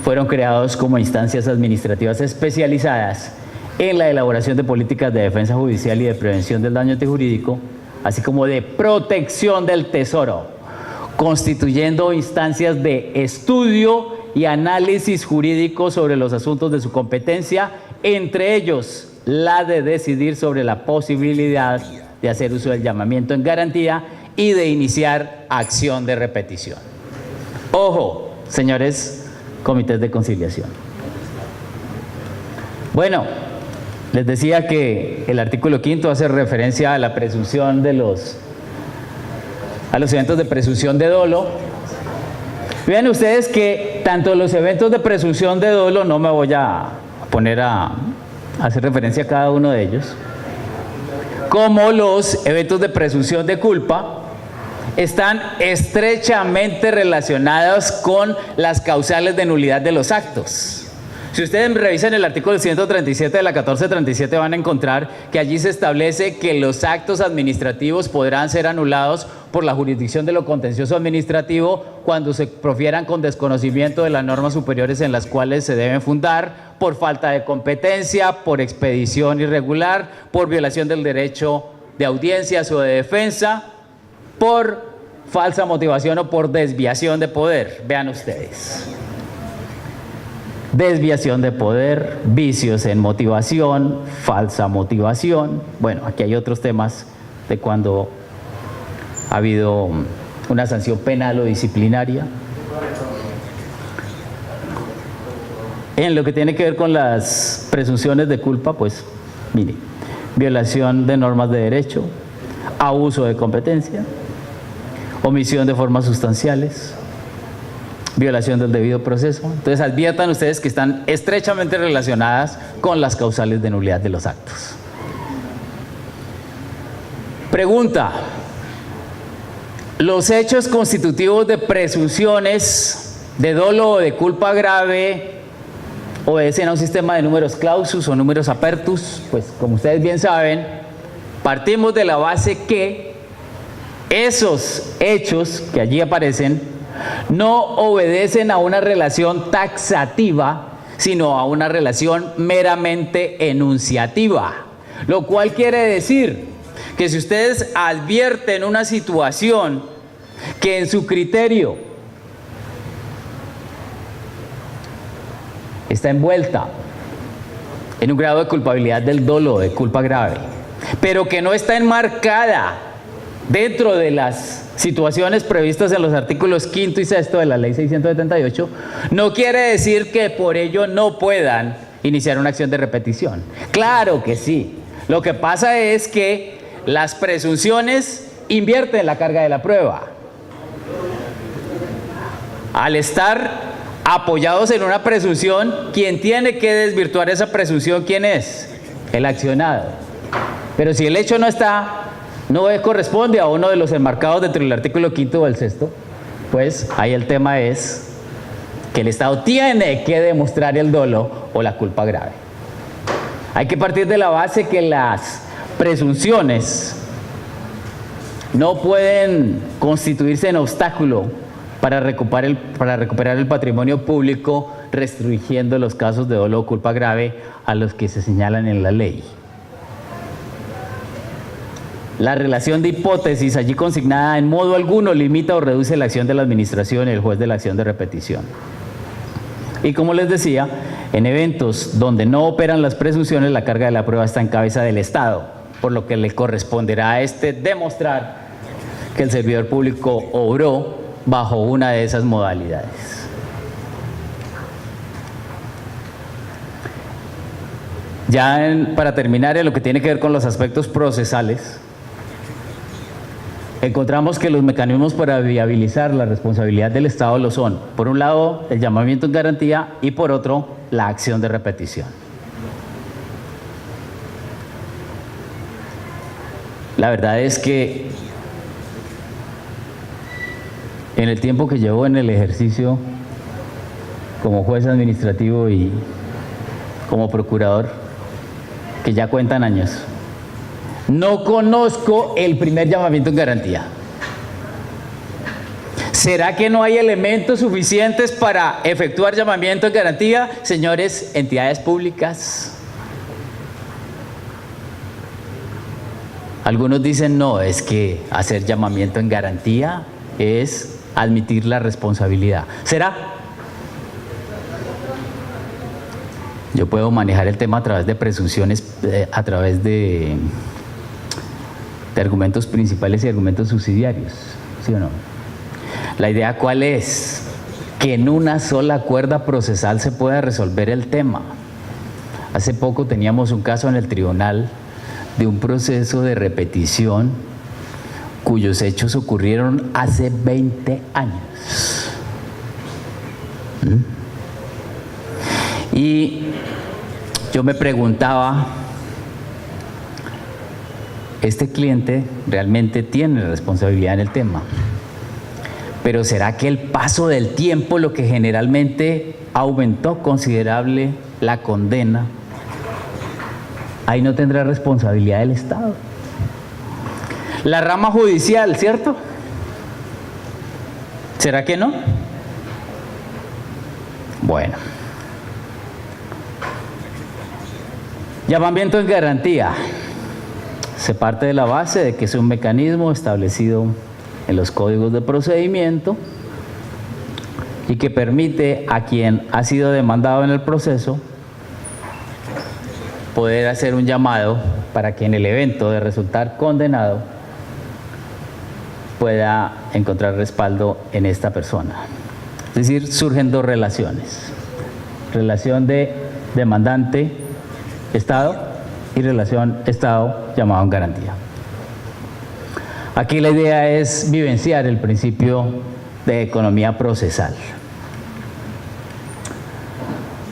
S2: Fueron creados como instancias administrativas especializadas en la elaboración de políticas de defensa judicial y de prevención del daño antijurídico, así como de protección del tesoro, constituyendo instancias de estudio y análisis jurídico sobre los asuntos de su competencia, entre ellos la de decidir sobre la posibilidad de hacer uso del llamamiento en garantía y de iniciar acción de repetición. Ojo, señores comités de conciliación. Bueno, les decía que el artículo 5º hace referencia a la presunción de a los eventos de presunción de dolo. Vean ustedes que tanto los eventos de presunción de dolo, no me voy a poner a hacer referencia a cada uno de ellos, como los eventos de presunción de culpa, están estrechamente relacionados con las causales de nulidad de los actos. Si ustedes revisan el artículo 137 de la 1437 van a encontrar que allí se establece que los actos administrativos podrán ser anulados por la jurisdicción de lo contencioso administrativo cuando se profieran con desconocimiento de las normas superiores en las cuales se deben fundar, por falta de competencia, por expedición irregular, por violación del derecho de audiencias o de defensa, por falsa motivación o por desviación de poder. Vean ustedes. Desviación de poder, vicios en motivación, falsa motivación. Bueno, aquí hay otros temas de cuando ha habido una sanción penal o disciplinaria. En lo que tiene que ver con las presunciones de culpa, pues, mire, violación de normas de derecho, abuso de competencia, omisión de formas sustanciales, violación del debido proceso. Entonces adviertan ustedes que están estrechamente relacionadas con las causales de nulidad de los actos. Pregunta: ¿los hechos constitutivos de presunciones de dolo o de culpa grave obedecen a un sistema de números clausus o números apertus? Pues como ustedes bien saben, partimos de la base que esos hechos que allí aparecen no obedecen a una relación taxativa, sino a una relación meramente enunciativa. Lo cual quiere decir que si ustedes advierten una situación que en su criterio está envuelta en un grado de culpabilidad del dolo, de culpa grave, pero que no está enmarcada dentro de las situaciones previstas en los artículos 5 y 6 de la Ley 678, no quiere decir que por ello no puedan iniciar una acción de repetición. Claro que sí. Lo que pasa es que las presunciones invierten la carga de la prueba. Al estar apoyados en una presunción, quien tiene que desvirtuar esa presunción, ¿quién es? El accionado. Pero si el hecho no corresponde a uno de los enmarcados dentro del artículo 5 o el 6, pues ahí el tema es que el Estado tiene que demostrar el dolo o la culpa grave. Hay que partir de la base que las presunciones no pueden constituirse en obstáculo para recuperar el patrimonio público, restringiendo los casos de dolo o culpa grave a los que se señalan en la ley. La relación de hipótesis allí consignada en modo alguno limita o reduce la acción de la administración y el juez de la acción de repetición. Y como les decía, en eventos donde no operan las presunciones, la carga de la prueba está en cabeza del Estado, por lo que le corresponderá a este demostrar que el servidor público obró bajo una de esas modalidades. Para terminar, en lo que tiene que ver con los aspectos procesales, encontramos que los mecanismos para viabilizar la responsabilidad del Estado lo son, por un lado, el llamamiento en garantía y por otro, la acción de repetición. La verdad es que en el tiempo que llevo en el ejercicio como juez administrativo y como procurador, que ya cuentan años, no conozco el primer llamamiento en garantía. ¿Será que no hay elementos suficientes para efectuar llamamiento en garantía? Señores, entidades públicas. Algunos dicen, no, es que hacer llamamiento en garantía es admitir la responsabilidad. ¿Será? Yo puedo manejar el tema a través de presunciones, a través de argumentos principales y argumentos subsidiarios, ¿sí o no? La idea, ¿cuál es? Que en una sola cuerda procesal se pueda resolver el tema. Hace poco teníamos un caso en el tribunal de un proceso de repetición cuyos hechos ocurrieron hace 20 años. Y yo me preguntaba, ¿este cliente realmente tiene responsabilidad en el tema? Pero ¿será que el paso del tiempo lo que generalmente aumentó considerable la condena? Ahí no tendrá responsabilidad el Estado. La rama judicial, ¿cierto? ¿Será que no? Bueno. Llamamiento en garantía. Se parte de la base de que es un mecanismo establecido en los códigos de procedimiento y que permite a quien ha sido demandado en el proceso poder hacer un llamado para que en el evento de resultar condenado pueda encontrar respaldo en esta persona. Es decir, surgen dos relaciones: relación de demandante-Estado y relación Estado llamado en garantía. Aquí la idea es vivenciar el principio de economía procesal.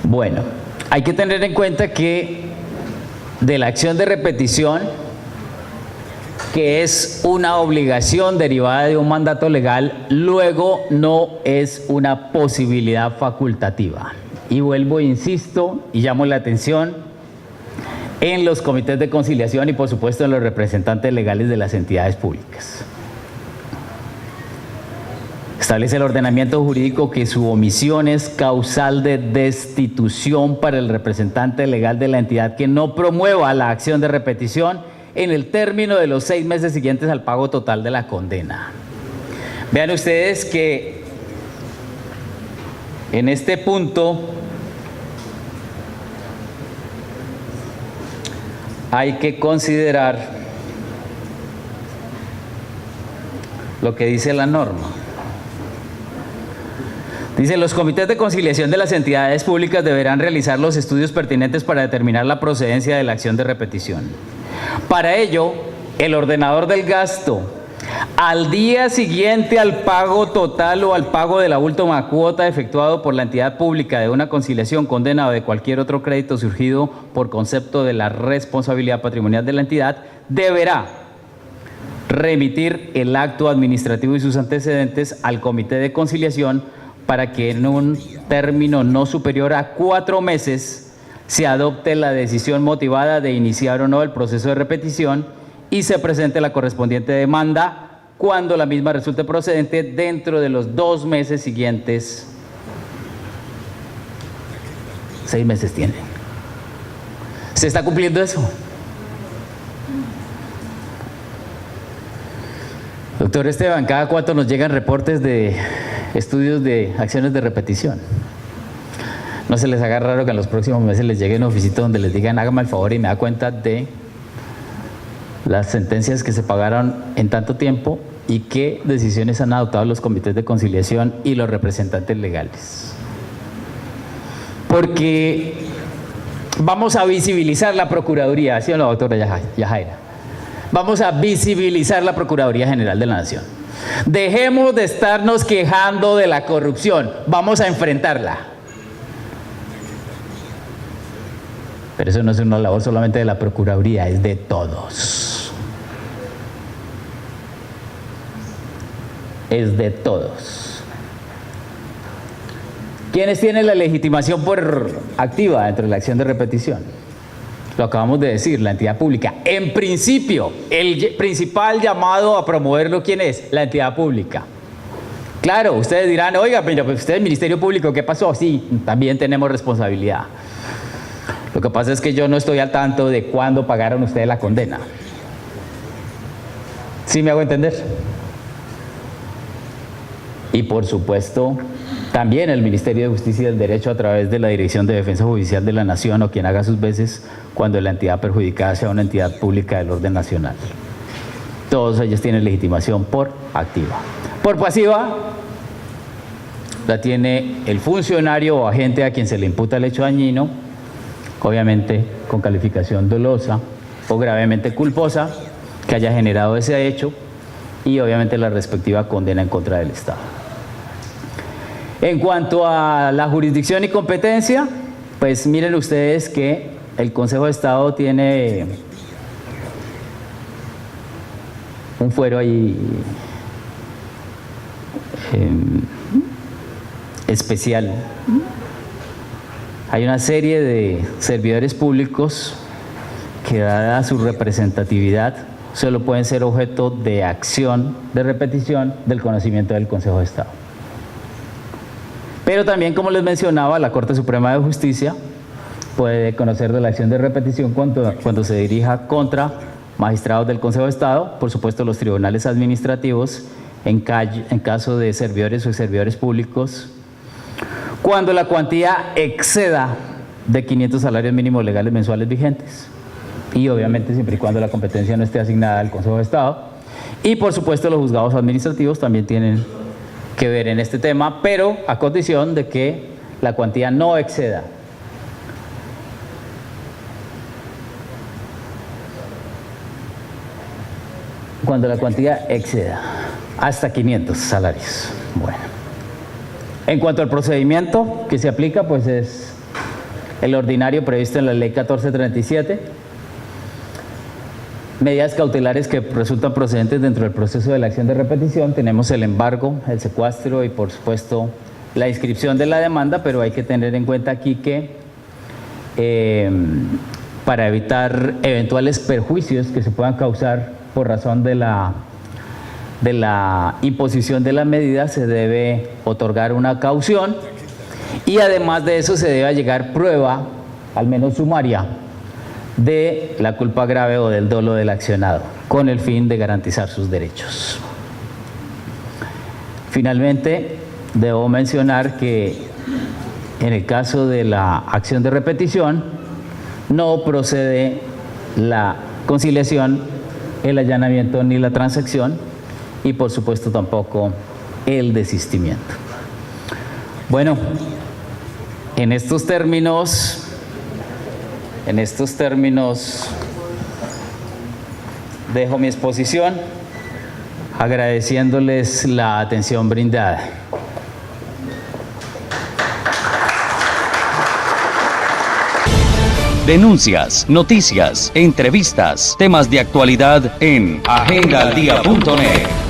S2: Bueno, hay que tener en cuenta que de la acción de repetición, que es una obligación derivada de un mandato legal, luego no es una posibilidad facultativa. Y vuelvo, insisto, y llamo la atención en los comités de conciliación y por supuesto en los representantes legales de las entidades públicas. Establece el ordenamiento jurídico que su omisión es causal de destitución para el representante legal de la entidad que no promueva la acción de repetición en el término de los 6 meses siguientes al pago total de la condena. Vean ustedes que en este punto hay que considerar lo que dice la norma. Dice, los comités de conciliación de las entidades públicas deberán realizar los estudios pertinentes para determinar la procedencia de la acción de repetición. Para ello, el ordenador del gasto, al día siguiente al pago total o al pago de la última cuota efectuado por la entidad pública de una conciliación, condena o de cualquier otro crédito surgido por concepto de la responsabilidad patrimonial de la entidad, deberá remitir el acto administrativo y sus antecedentes al comité de conciliación para que en un término no superior a 4 meses se adopte la decisión motivada de iniciar o no el proceso de repetición y se presente la correspondiente demanda cuando la misma resulte procedente dentro de los 2 meses siguientes. 6 meses tienen. ¿Se está cumpliendo eso? Doctor Esteban, ¿cada cuánto nos llegan reportes de estudios de acciones de repetición? ¿No se les haga raro que en los próximos meses les llegue una oficina donde les digan hágame el favor y me da cuenta de las sentencias que se pagaron en tanto tiempo y qué decisiones han adoptado los comités de conciliación y los representantes legales? Porque vamos a visibilizar la Procuraduría, ¿sí o no, doctora Yajaira? Vamos a visibilizar la Procuraduría General de la Nación. Dejemos de estarnos quejando de la corrupción, vamos a enfrentarla. Pero eso no es una labor solamente de la Procuraduría, es de todos. Es de todos. ¿Quiénes tienen la legitimación por activa dentro de la acción de repetición? Lo acabamos de decir, la entidad pública. En principio, el principal llamado a promoverlo, ¿quién es? La entidad pública. Claro, ustedes dirán, oiga, pero pues usted es Ministerio Público, ¿qué pasó? Sí, también tenemos responsabilidad. Lo que pasa es que yo no estoy al tanto de cuándo pagaron ustedes la condena. ¿Sí me hago entender? Y por supuesto, también el Ministerio de Justicia y del Derecho a través de la Dirección de Defensa Judicial de la Nación o quien haga sus veces cuando la entidad perjudicada sea una entidad pública del orden nacional. Todos ellos tienen legitimación por activa. Por pasiva la tiene el funcionario o agente a quien se le imputa el hecho dañino, obviamente con calificación dolosa o gravemente culposa, que haya generado ese hecho y obviamente la respectiva condena en contra del Estado. En cuanto a la jurisdicción y competencia, pues miren ustedes que el Consejo de Estado tiene un fuero ahí especial. Hay una serie de servidores públicos que, dada su representatividad, solo pueden ser objeto de acción de repetición del conocimiento del Consejo de Estado. Pero también, como les mencionaba, la Corte Suprema de Justicia puede conocer de la acción de repetición cuando se dirija contra magistrados del Consejo de Estado, por supuesto los tribunales administrativos, en caso de servidores o servidores públicos, cuando la cuantía exceda de 500 salarios mínimos legales mensuales vigentes. Y obviamente siempre y cuando la competencia no esté asignada al Consejo de Estado. Y por supuesto los juzgados administrativos también tienen que ver en este tema, pero a condición de que la cuantía no exceda. Cuando la cuantía exceda hasta 500 salarios. Bueno. En cuanto al procedimiento que se aplica, pues es el ordinario previsto en la Ley 1437. Medidas cautelares que resultan procedentes dentro del proceso de la acción de repetición. Tenemos el embargo, el secuestro y por supuesto la inscripción de la demanda, pero hay que tener en cuenta aquí que para evitar eventuales perjuicios que se puedan causar por razón de la imposición de la medida, se debe otorgar una caución y además de eso se debe allegar prueba, al menos sumaria, de la culpa grave o del dolo del accionado, con el fin de garantizar sus derechos. Finalmente, debo mencionar que en el caso de la acción de repetición, no procede la conciliación, el allanamiento ni la transacción y por supuesto tampoco el desistimiento. Bueno, en estos términos dejo mi exposición agradeciéndoles la atención brindada.
S1: Denuncias, noticias, entrevistas, temas de actualidad en agendaldia.net.